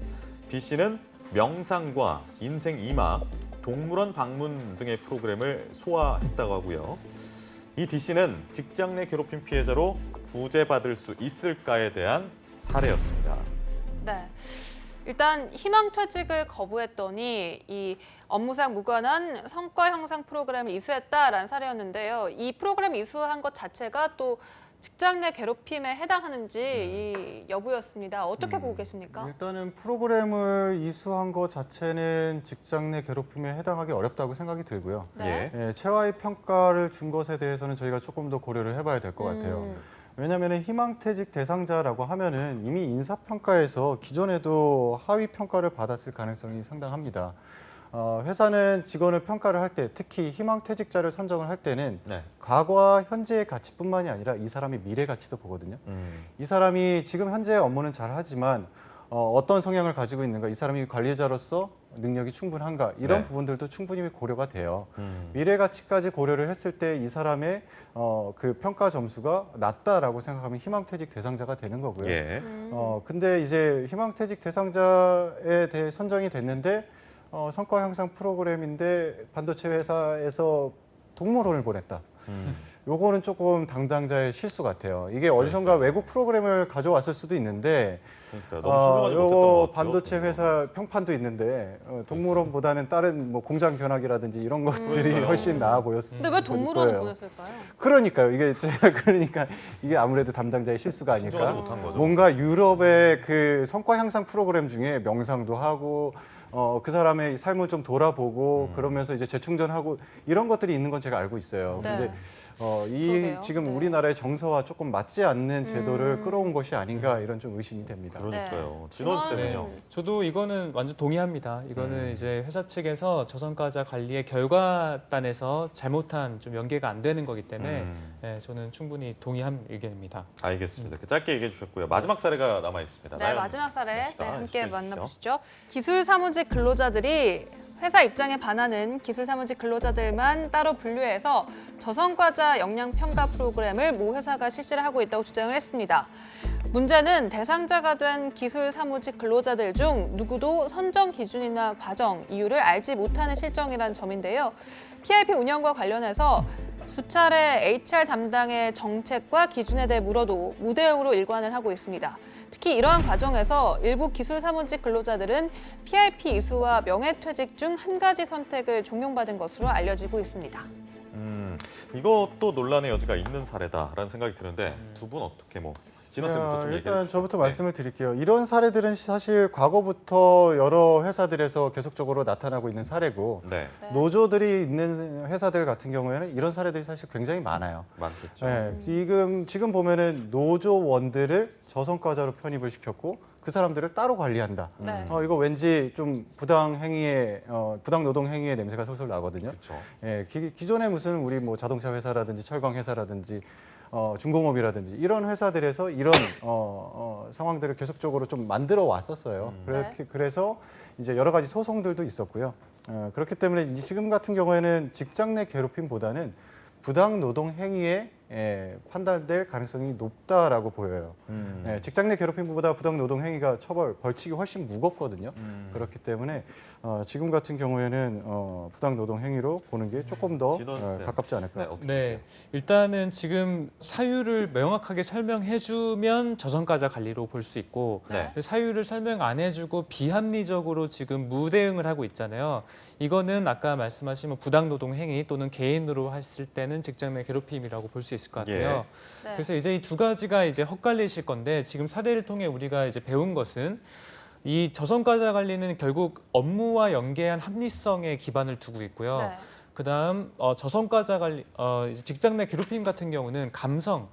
B씨는 명상과 인생 2막, 동물원 방문 등의 프로그램을 소화했다고 하고요. 이 D씨는 직장 내 괴롭힘 피해자로 구제받을 수 있을까에 대한 사례였습니다.
네. 일단 희망퇴직을 거부했더니 이 업무상 무관한 성과 형상 프로그램을 이수했다라는 사례였는데요. 이 프로그램 이수한 것 자체가 또 직장 내 괴롭힘에 해당하는지 이 여부였습니다. 어떻게 보고 계십니까?
일단은 프로그램을 이수한 것 자체는 직장 내 괴롭힘에 해당하기 어렵다고 생각이 들고요.
네.
예, 최하위 평가를 준 것에 대해서는 저희가 조금 더 고려를 해봐야 될 것 같아요. 왜냐하면 희망퇴직 대상자라고 하면은 이미 인사평가에서 기존에도 하위 평가를 받았을 가능성이 상당합니다. 회사는 직원을 평가를 할 때, 특히 희망퇴직자를 선정을 할 때는
네.
과거와 현재의 가치뿐만이 아니라 이 사람의 미래 가치도 보거든요. 이 사람이 지금 현재 업무는 잘하지만 어떤 성향을 가지고 있는가, 이 사람이 관리자로서 능력이 충분한가, 이런
네.
부분들도 충분히 고려가 돼요. 미래 가치까지 고려를 했을 때 이 사람의 그 평가 점수가 낮다라고 생각하면 희망퇴직 대상자가 되는 거고요.
예.
근데 이제 희망퇴직 대상자에 대해 선정이 됐는데 성과 향상 프로그램인데 반도체 회사에서 동물원을 보냈다. 요거는 조금 담당자의 실수 같아요. 이게 어디선가 외국 프로그램을 가져왔을 수도 있는데
그러니까 너무 신중하지 못했던 것
요거
같아요.
반도체 회사 평판도 있는데 동물원보다는 다른 뭐 공장 변화기라든지 이런 것들이 훨씬 나아 보였을
근데 왜 동물원을
거예요.
보냈을까요?
그러니까요. 그러니까 이게 아무래도 담당자의 실수가
신중하지
아닐까.
못한 거죠.
뭔가 유럽의 그 성과 향상 프로그램 중에 명상도 하고 그 사람의 삶을 좀 돌아보고 그러면서 이제 재충전하고 이런 것들이 있는 건 제가 알고 있어요.
네.
근데
그러게요.
지금
네.
우리나라의 정서와 조금 맞지 않는 제도를 끌어온 것이 아닌가 이런 좀 의심이 됩니다.
그러니까요.
네.
진원
진원-
쌤은요.
저도 이거는 완전 동의합니다. 이거는 이제 회사 측에서 저성과자 관리의 결과단에서 잘못한 좀 연계가 안 되는 거기 때문에 네, 저는 충분히 동의한 의견입니다.
알겠습니다. 짧게 얘기해 주셨고요. 마지막 사례가 남아 있습니다.
네, 마지막 사례
씨가
함께
해주시죠.
만나보시죠. 기술 사무직 근로자들이 회사 입장에 반하는 기술 사무직 근로자들만 따로 분류해서 저성과자 역량 평가 프로그램을 모 회사가 실시를 하고 있다고 주장을 했습니다. 문제는 대상자가 된 기술 사무직 근로자들 중 누구도 선정 기준이나 과정, 이유를 알지 못하는 실정이라는 점인데요. PIP 운영과 관련해서 수차례 HR 담당의 정책과 기준에 대해 물어도 무대응으로 일관을 하고 있습니다. 특히 이러한 과정에서 일부 기술 사무직 근로자들은 PIP 이수와 명예퇴직 중 한 가지 선택을 종용받은 것으로 알려지고 있습니다.
이것도 논란의 여지가 있는 사례다라는 생각이 드는데 두 분 어떻게 진원 쌤부터 좀 얘기해
일단
주시죠.
저부터
네.
말씀을 드릴게요. 이런 사례들은 사실 과거부터 여러 회사들에서 계속적으로 나타나고 있는 사례고
네,
네.
노조들이 있는 회사들 같은 경우에는 이런 사례들이 사실 굉장히 많아요.
많겠죠.
지금 보면은 노조원들을 저성과자로 편입을 시켰고 그 사람들을 따로 관리한다.
네.
이거 왠지 좀 부당 노동 행위의 냄새가 솔솔 나거든요.
그렇죠.
기존에 무슨 우리 뭐 자동차 회사라든지 철강 회사라든지 중공업이라든지 이런 회사들에서 이런 상황들을 계속적으로 좀 만들어 왔었어요. 그래서 이제 여러 가지 소송들도 있었고요. 그렇기 때문에 이제 지금 같은 경우에는 직장 내 괴롭힘보다는 부당 노동 행위에 판단될 가능성이 높다라고 보여요. 직장 내 괴롭힘보다 부당 노동 행위가 벌칙이 훨씬 무겁거든요. 그렇기 때문에 지금 같은 경우에는 부당 노동 행위로 보는 게 조금 더
진원 쌤.
가깝지 않을까.
네, 어떻게
네, 일단은 지금 사유를 명확하게 설명해주면 저성과자 관리로 볼 수 있고
네.
사유를 설명 안 해주고 비합리적으로 지금 무대응을 하고 있잖아요. 이거는 아까 말씀하신 부당노동 행위 또는 개인으로 했을 때는 직장 내 괴롭힘이라고 볼 수 있을 것 같아요.
네.
그래서 이제 이 두 가지가 이제 헛갈리실 건데 지금 사례를 통해 우리가 이제 배운 것은 이 저성과자 관리는 결국 업무와 연계한 합리성에 기반을 두고 있고요.
네.
그다음 저성과자 관리, 이제 직장 내 괴롭힘 같은 경우는 감정,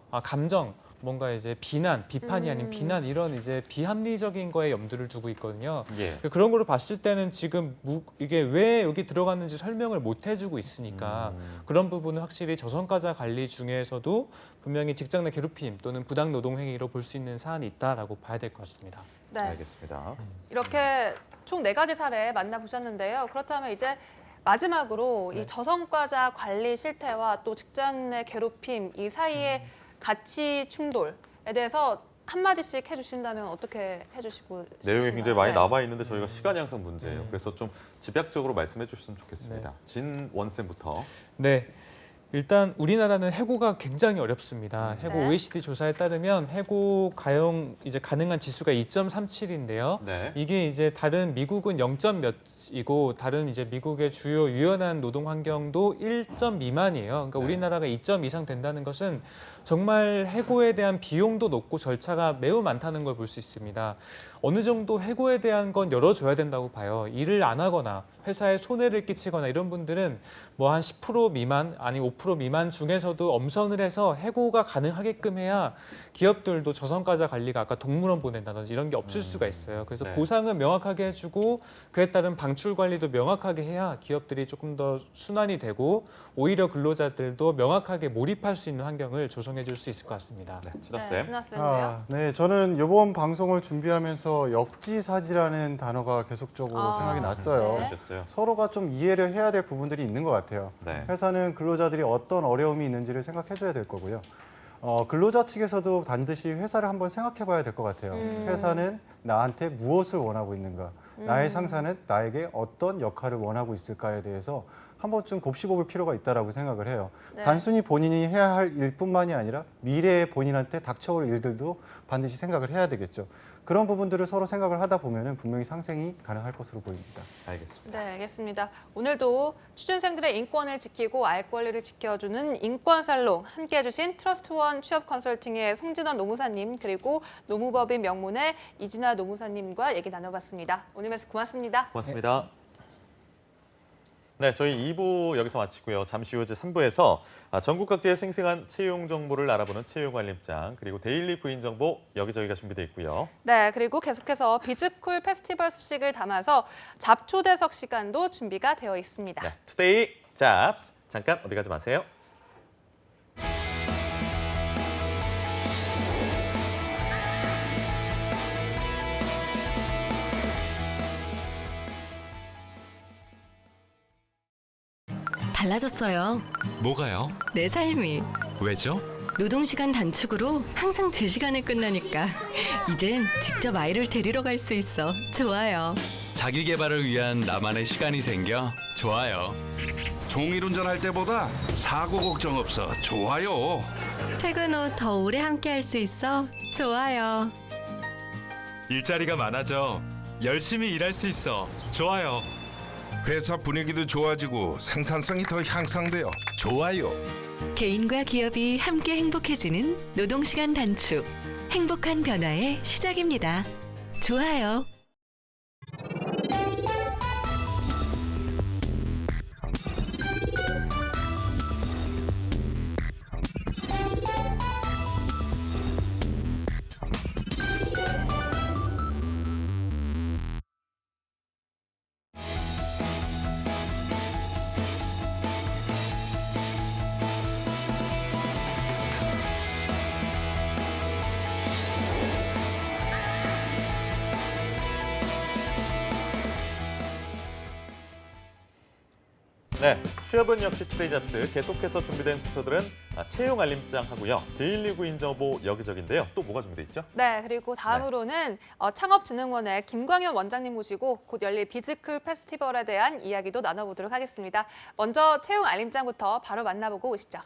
뭔가 이제 비판이 아닌 비난 이런 이제 비합리적인 거에 염두를 두고 있거든요.
예.
그런 거로 봤을 때는 지금 이게 왜 여기 들어갔는지 설명을 못 해주고 있으니까 그런 부분은 확실히 저성과자 관리 중에서도 분명히 직장 내 괴롭힘 또는 부당 노동 행위로 볼 수 있는 사안이 있다라고 봐야 될 것 같습니다.
네.
알겠습니다.
이렇게 총 4가지 사례 만나보셨는데요. 그렇다면 이제 마지막으로 이 저성과자 관리 실태와 또 직장 내 괴롭힘 이 사이의 가치 충돌에 대해서 한마디씩 해주신다면 어떻게 해주시고 싶으신가요?
내용이 굉장히 많이
네.
남아 있는데 저희가 시간이 항상 문제예요. 그래서 좀 집약적으로 말씀해 주셨으면 좋겠습니다. 진원 쌤부터.
네. 일단 우리나라는 해고가 굉장히 어렵습니다. 해고
네.
OECD 조사에 따르면 해고 가능한 지수가 2.37인데요.
네.
이게 이제 다른 미국은 0.몇이고 다른 이제 미국의 주요 유연한 노동 환경도 1점 미만이에요. 그러니까
네.
우리나라가 2점 이상 된다는 것은 정말 해고에 대한 비용도 높고 절차가 매우 많다는 걸 볼 수 있습니다. 어느 정도 해고에 대한 건 열어줘야 된다고 봐요. 일을 안 하거나 회사에 손해를 끼치거나 이런 분들은 뭐 한 10% 미만 아니 5% 미만 중에서도 엄선을 해서 해고가 가능하게끔 해야 기업들도 저성과자 관리가 아까 동물원 보낸다든지 이런 게 없을 수가 있어요. 그래서
네.
보상은 명확하게 해주고 그에 따른 방출 관리도 명확하게 해야 기업들이 조금 더 순환이 되고 오히려 근로자들도 명확하게 몰입할 수 있는 환경을 조성해 줄 수 있을 것 같습니다.
네, 진원
네,
쌤.
진아 쌤도요.
네, 저는 이번 방송을 준비하면서 역지사지라는 단어가 계속적으로 생각이 났어요.
네.
그러셨어요.
서로가 좀 이해를 해야 될 부분들이 있는 것 같아요.
네.
회사는 근로자들이 어떤 어려움이 있는지를 생각해줘야 될 거고요. 근로자 측에서도 반드시 회사를 한번 생각해 봐야 될 것 같아요. 회사는 나한테 무엇을 원하고 있는가? 나의 상사는 나에게 어떤 역할을 원하고 있을까에 대해서 한 번쯤 곱씹어볼 필요가 있다라고 생각을 해요.
네.
단순히 본인이 해야 할 일뿐만이 아니라 미래에 본인한테 닥쳐올 일들도 반드시 생각을 해야 되겠죠. 그런 부분들을 서로 생각을 하다 보면은 분명히 상생이 가능할 것으로 보입니다.
알겠습니다.
네, 알겠습니다. 오늘도 취준생들의 인권을 지키고 알 권리를 지켜주는 인권살롱 함께해 주신 트러스트원 취업 컨설팅의 송진원 노무사님 그리고 노무법인 명문의 이진아 노무사님과 얘기 나눠봤습니다. 오늘 말씀 고맙습니다.
고맙습니다. 네, 저희 2부 여기서 마치고요. 잠시 후 이제 3부에서 전국 각지의 생생한 채용 정보를 알아보는 채용 알림장 그리고 데일리 구인 정보 여기저기가 준비되어 있고요.
네, 그리고 계속해서 비즈쿨 페스티벌 소식을 담아서 잡초대석 시간도 준비가 되어 있습니다.
네, 투데이 잡스 잠깐 어디 가지 마세요.
달라졌어요.
뭐가요?
내 삶이.
왜죠?
노동시간 단축으로 항상 제 시간에 끝나니까 이젠 직접 아이를 데리러 갈 수 있어. 좋아요.
자기 개발을 위한 나만의 시간이 생겨 좋아요.
종일 운전할 때보다 사고 걱정 없어 좋아요.
퇴근 후 더 오래 함께 할 수 있어. 좋아요.
일자리가 많아져 열심히 일할 수 있어 좋아요.
회사 분위기도 좋아지고 생산성이 더 향상되어 좋아요.
개인과 기업이 함께 행복해지는 노동시간 단축. 행복한 변화의 시작입니다. 좋아요.
네, 취업은 역시 투데이 잡스 계속해서 준비된 순서들은 채용 알림장 하고요. 데일리 구인 정보 여기저기인데요. 또 뭐가 준비돼 있죠?
네, 그리고 다음으로는 창업진흥원의 김광현 원장님 모시고 곧 열릴 비즈클 페스티벌에 대한 이야기도 나눠보도록 하겠습니다. 먼저 채용 알림장부터 바로 만나보고 오시죠.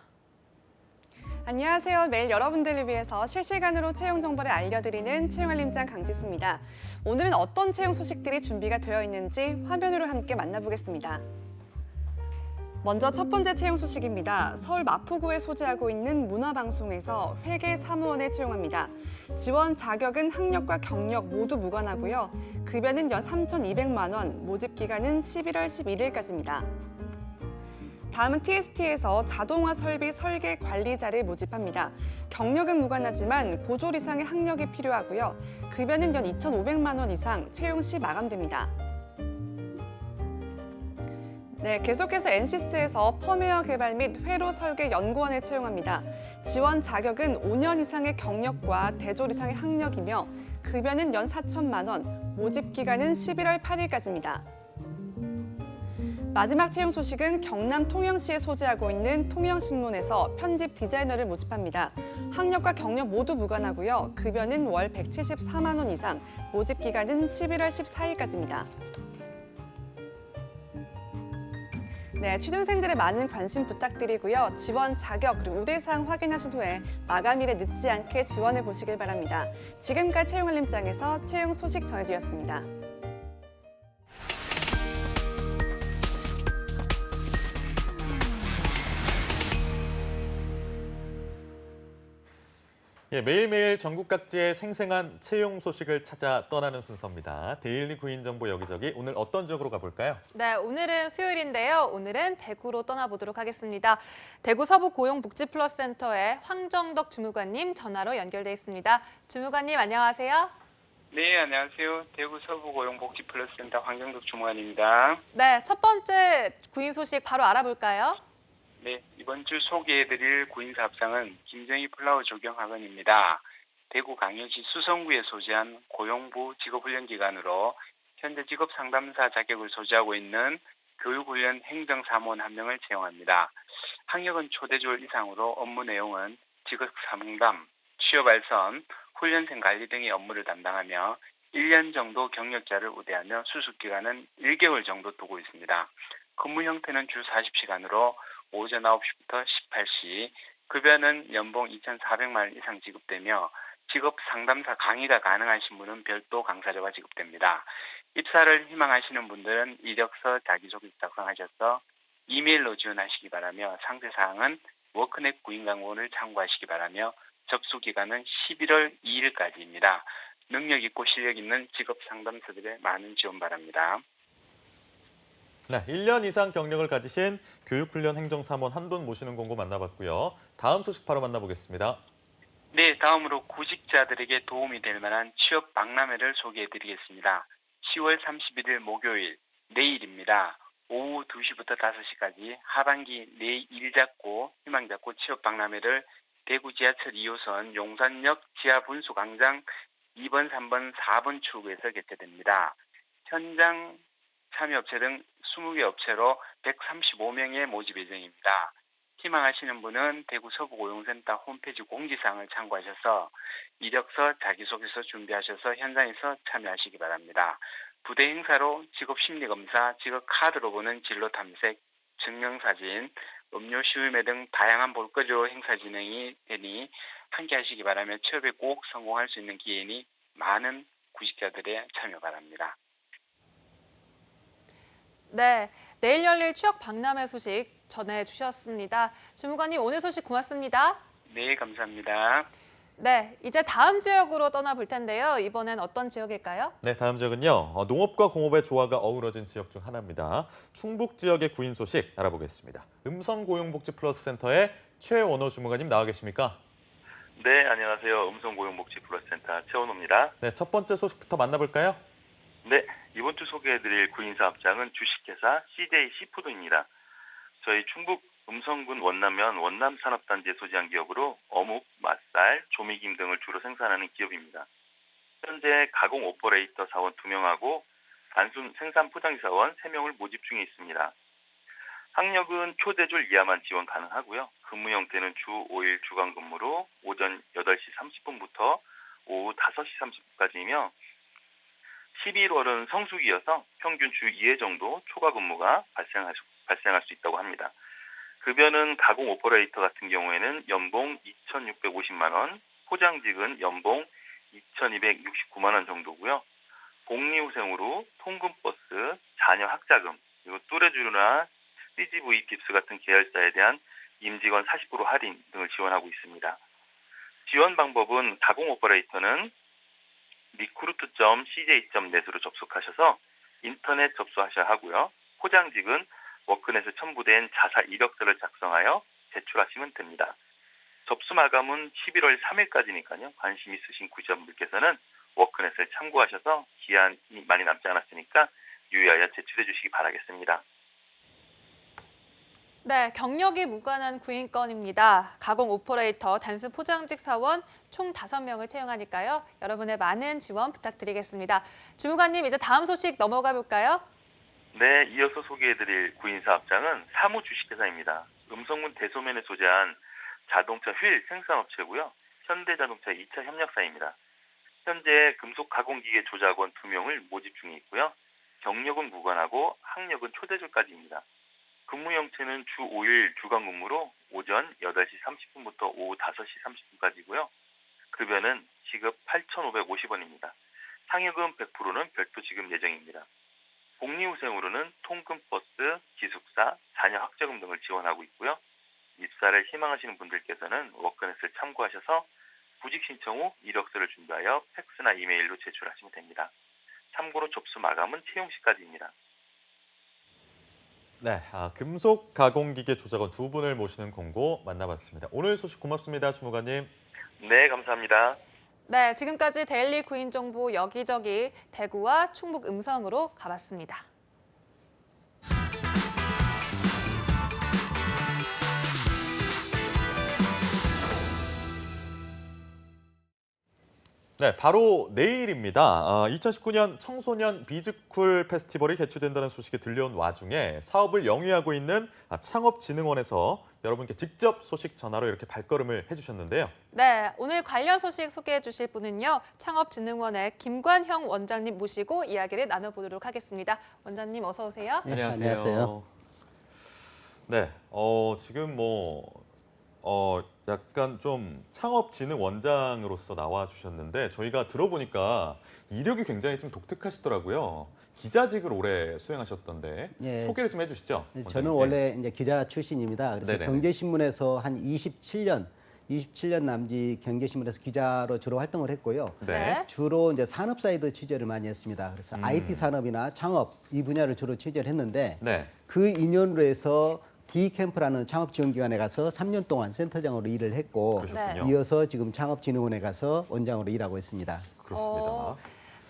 안녕하세요. 매일 여러분들을 위해서 실시간으로 채용 정보를 알려드리는 채용 알림장 강지수입니다. 오늘은 어떤 채용 소식들이 준비가 되어 있는지 화면으로 함께 만나보겠습니다. 먼저 첫 번째 채용 소식입니다. 서울 마포구에 소재하고 있는 문화방송에서 회계 사무원을 채용합니다. 지원 자격은 학력과 경력 모두 무관하고요. 급여는 연 3,200만 원, 모집 기간은 11월 11일까지입니다. 다음은 TST에서 자동화 설비 설계 관리자를 모집합니다. 경력은 무관하지만 고졸 이상의 학력이 필요하고요. 급여는 연 2,500만 원 이상, 채용 시 마감됩니다. 네, 계속해서 NCS에서 펌웨어 개발 및 회로 설계 연구원을 채용합니다. 지원 자격은 5년 이상의 경력과 대졸 이상의 학력이며 급여는 연 4천만 원, 모집 기간은 11월 8일까지입니다. 마지막 채용 소식은 경남 통영시에 소재하고 있는 통영신문에서 편집 디자이너를 모집합니다. 학력과 경력 모두 무관하고요. 급여는 월 174만 원 이상, 모집 기간은 11월 14일까지입니다. 네, 취준생들의 많은 관심 부탁드리고요. 지원 자격 그리고 우대사항 확인하신 후에 마감일에 늦지 않게 지원해 보시길 바랍니다. 지금까지 채용 알림장에서 채용 소식 전해드렸습니다.
예, 매일매일 전국 각지의 생생한 채용 소식을 찾아 떠나는 순서입니다. 데일리 구인 정보 여기저기 오늘 어떤 지역으로 가볼까요?
네, 오늘은 수요일인데요. 오늘은 대구로 떠나보도록 하겠습니다. 대구 서부 고용복지플러스센터의 황정덕 주무관님 전화로 연결돼 있습니다. 주무관님 안녕하세요.
네, 안녕하세요. 대구 서부 고용복지플러스센터 황정덕 주무관입니다.
네, 첫 번째 구인 소식 바로 알아볼까요?
네, 이번 주 소개해드릴 구인사업장은 김정희 플라워 조경학원입니다. 대구 강릉시 수성구에 소재한 고용부 직업훈련기관으로 현재 직업상담사 자격을 소지하고 있는 교육훈련 행정사무원 1명을 채용합니다. 학력은 초대졸 이상으로 업무 내용은 직업상담, 취업알선, 훈련생 관리 등의 업무를 담당하며 1년 정도 경력자를 우대하며 수습기간은 1개월 정도 두고 있습니다. 근무 형태는 주 40시간으로 오전 9시부터 18시, 급여는 연봉 2,400만 원 이상 지급되며 직업 상담사 강의가 가능하신 분은 별도 강사료가 지급됩니다. 입사를 희망하시는 분들은 이력서, 자기소개 작성하셔서 이메일로 지원하시기 바라며 상세 사항은 워크넷 구인 광고를 참고하시기 바라며 접수 기간은 11월 2일까지입니다. 능력 있고 실력 있는 직업 상담사들의 많은 지원 바랍니다.
네, 1년 이상 경력을 가지신 교육훈련 행정사무원 한 분 모시는 공고 만나봤고요. 다음 소식 바로 만나보겠습니다.
네, 다음으로 구직자들에게 도움이 될 만한 취업 박람회를 소개해드리겠습니다. 10월 31일 목요일, 내일입니다. 오후 2시부터 5시까지 하반기 내 일 잡고 희망 잡고 취업 박람회를 대구 지하철 2호선 용산역 지하 분수광장 2번, 3번, 4번 출구에서 개최됩니다. 현장 참여업체 등 20개 업체로 135명의 모집 예정입니다. 희망하시는 분은 대구 서부고용센터 홈페이지 공지사항을 참고하셔서 이력서, 자기소개서 준비하셔서 현장에서 참여하시기 바랍니다. 부대 행사로 직업심리검사, 직업카드로 보는 진로탐색, 증명사진, 음료 시음회 등 다양한 볼거리로 행사 진행이 되니 함께 하시기 바라며 취업에 꼭 성공할 수 있는 기회니 많은 구직자들의 참여 바랍니다.
네, 내일 열릴 취업 박람회 소식 전해주셨습니다. 주무관님 오늘 소식 고맙습니다.
네, 감사합니다.
네, 이제 다음 지역으로 떠나볼 텐데요. 이번엔 어떤 지역일까요?
네, 다음 지역은요. 농업과 공업의 조화가 어우러진 지역 중 하나입니다. 충북 지역의 구인 소식 알아보겠습니다. 음성고용복지플러스센터의 최원호 주무관님 나와 계십니까?
네, 안녕하세요. 음성고용복지플러스센터 최원호입니다.
네, 첫 번째 소식부터 만나볼까요?
네, 이번 주 소개해드릴 구인사업장은 주식회사 CJ 시푸드입니다. 저희 충북 음성군 원남면 원남산업단지에 소재한 기업으로 어묵, 맛살, 조미김 등을 주로 생산하는 기업입니다. 현재 가공 오퍼레이터 사원 2명하고 단순 생산 포장사원 3명을 모집 중에 있습니다. 학력은 초대졸 이하만 지원 가능하고요. 근무 형태는 주 5일 주간 근무로 오전 8시 30분부터 오후 5시 30분까지이며 11월은 성수기여서 평균 주 2회 정도 초과 근무가 발생할 수 있다고 합니다. 급여는 가공 오퍼레이터 같은 경우에는 연봉 2,650만 원, 포장직은 연봉 2,269만 원 정도고요. 복리후생으로 통근버스, 자녀 학자금, 그리고 뚜레쥬르나 CGV 깁스 같은 계열사에 대한 임직원 40% 할인 등을 지원하고 있습니다. 지원 방법은 가공 오퍼레이터는 recruit.cj.net으로 접속하셔서 인터넷 접수하셔야 하고요. 포장직은 워크넷에 첨부된 자사 이력서를 작성하여 제출하시면 됩니다. 접수 마감은 11월 3일까지니까요. 관심 있으신 구직자분들께서는 워크넷을 참고하셔서 기한이 많이 남지 않았으니까 유의하여 제출해 주시기 바라겠습니다.
네, 경력이 무관한 구인건입니다. 가공 오퍼레이터, 단순 포장직 사원 총 5명을 채용하니까요. 여러분의 많은 지원 부탁드리겠습니다. 주무관님, 이제 다음 소식 넘어가 볼까요?
네, 이어서 소개해드릴 구인사업장은 사무주식회사입니다. 음성군 대소면에 소재한 자동차 휠 생산업체고요. 현대자동차 2차 협력사입니다. 현재 금속 가공기계 조작원 2명을 모집 중에 있고요. 경력은 무관하고 학력은 초대졸까지입니다. 근무 형태는 주 5일 주간 근무로 오전 8시 30분부터 오후 5시 30분까지고요. 급여는 지급 8,550원입니다. 상여금 100%는 별도 지급 예정입니다. 복리후생으로는 통근버스, 기숙사, 자녀 학자금 등을 지원하고 있고요. 입사를 희망하시는 분들께서는 워크넷을 참고하셔서 구직 신청 후 이력서를 준비하여 팩스나 이메일로 제출하시면 됩니다. 참고로 접수 마감은 채용 시까지입니다.
네, 금속 가공기계 조작원 2분을 모시는 공고 만나봤습니다. 오늘 소식 고맙습니다, 주무관님.
네, 감사합니다.
네, 지금까지 데일리 구인 정보 여기저기 대구와 충북 음성으로 가봤습니다.
네, 바로 내일입니다. 2019년 청소년 비즈쿨 페스티벌이 개최된다는 소식이 들려온 와중에 사업을 영위하고 있는 창업진흥원에서 여러분께 직접 소식 전하러 이렇게 발걸음을 해주셨는데요.
네, 오늘 관련 소식 소개해 주실 분은요. 창업진흥원의 김관형 원장님 모시고 이야기를 나눠보도록 하겠습니다. 원장님 어서 오세요.
네, 안녕하세요.
네, 지금 약간 좀 창업진흥원장으로서 나와주셨는데 저희가 들어보니까 이력이 굉장히 좀 독특하시더라고요. 기자직을 오래 수행하셨던데
예,
소개를 좀 해주시죠.
저는 원래 이제 기자 출신입니다. 그래서
네네네.
경제신문에서 한 27년 남짓 경제신문에서 기자로 주로 활동을 했고요.
네.
주로 이제 산업사이드 취재를 많이 했습니다. 그래서 IT 산업이나 창업 이 분야를 주로 취재를 했는데
네.
그 인연으로 해서 D캠프라는 창업지원기관에 가서 3년 동안 센터장으로 일을 했고
그러셨군요.
이어서 지금 창업진흥원에 가서 원장으로 일하고 있습니다.
그렇습니다.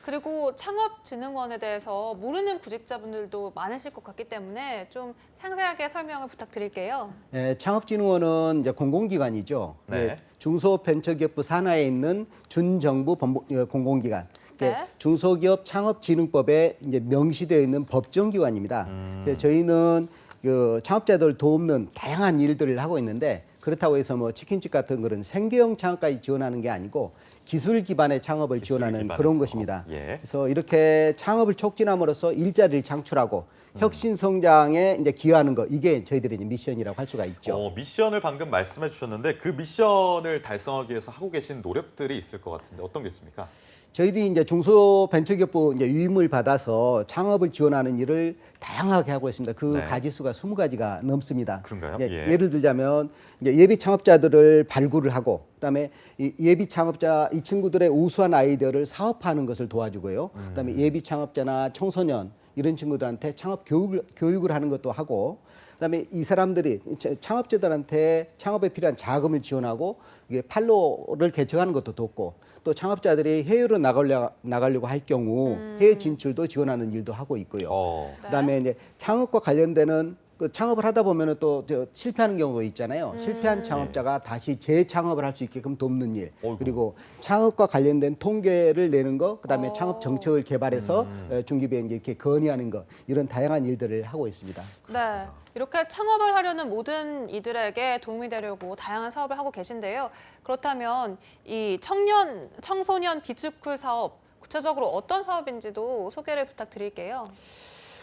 그리고 창업진흥원에 대해서 모르는 구직자분들도 많으실 것 같기 때문에 좀 상세하게 설명을 부탁드릴게요.
네, 창업진흥원은 이제 공공기관이죠.
네.
중소벤처기업부 산하에 있는 준정부 공공기관.
네.
중소기업 창업진흥법에 이제 명시되어 있는 법정기관입니다. 그래서 저희는 그 창업자들 돕는 다양한 일들을 하고 있는데 그렇다고 해서 뭐 치킨집 같은 그런 생계형 창업까지 지원하는 게 아니고 기술 기반의 창업을 지원하는 그런 것입니다.
예.
그래서 이렇게 창업을 촉진함으로써 일자리를 창출하고 혁신 성장에 이제 기여하는 것 이게 저희들의 이제 미션이라고 할 수가 있죠.
미션을 방금 말씀해 주셨는데 그 미션을 달성하기 위해서 하고 계신 노력들이 있을 것 같은데 어떤 게 있습니까?
저희들이 이제 중소벤처기업부 이제 유임을 받아서 창업을 지원하는 일을 다양하게 하고 있습니다. 그
네.
가지수가 20가지가 넘습니다.
그런가요?
예,
예.
예를 들자면 이제 예비 창업자들을 발굴을 하고, 그다음에 이 예비 창업자 이 친구들의 우수한 아이디어를 사업화하는 것을 도와주고요. 그다음에 예비 창업자나 청소년 이런 친구들한테 창업 교육을 하는 것도 하고, 그다음에 이 사람들이 창업자들한테 창업에 필요한 자금을 지원하고 이게 판로를 개척하는 것도 돕고, 또 창업자들이 해외로 나가려고 할 경우 해외 진출도 지원하는 일도 하고 있고요. 그다음에 이제 창업과 관련되는 그 창업을 하다 보면은 또 실패하는 경우가 있잖아요. 실패한 창업자가 다시 재창업을 할 수 있게끔 돕는 일, 그리고 창업과 관련된 통계를 내는 거, 그다음에 창업 정책을 개발해서 중기부에 이제 이렇게 건의하는 거, 이런 다양한 일들을 하고 있습니다.
네, 이렇게 창업을 하려는 모든 이들에게 도움이 되려고 다양한 사업을 하고 계신데요. 그렇다면 이 청소년 비축쿨 사업, 구체적으로 어떤 사업인지도 소개를 부탁드릴게요.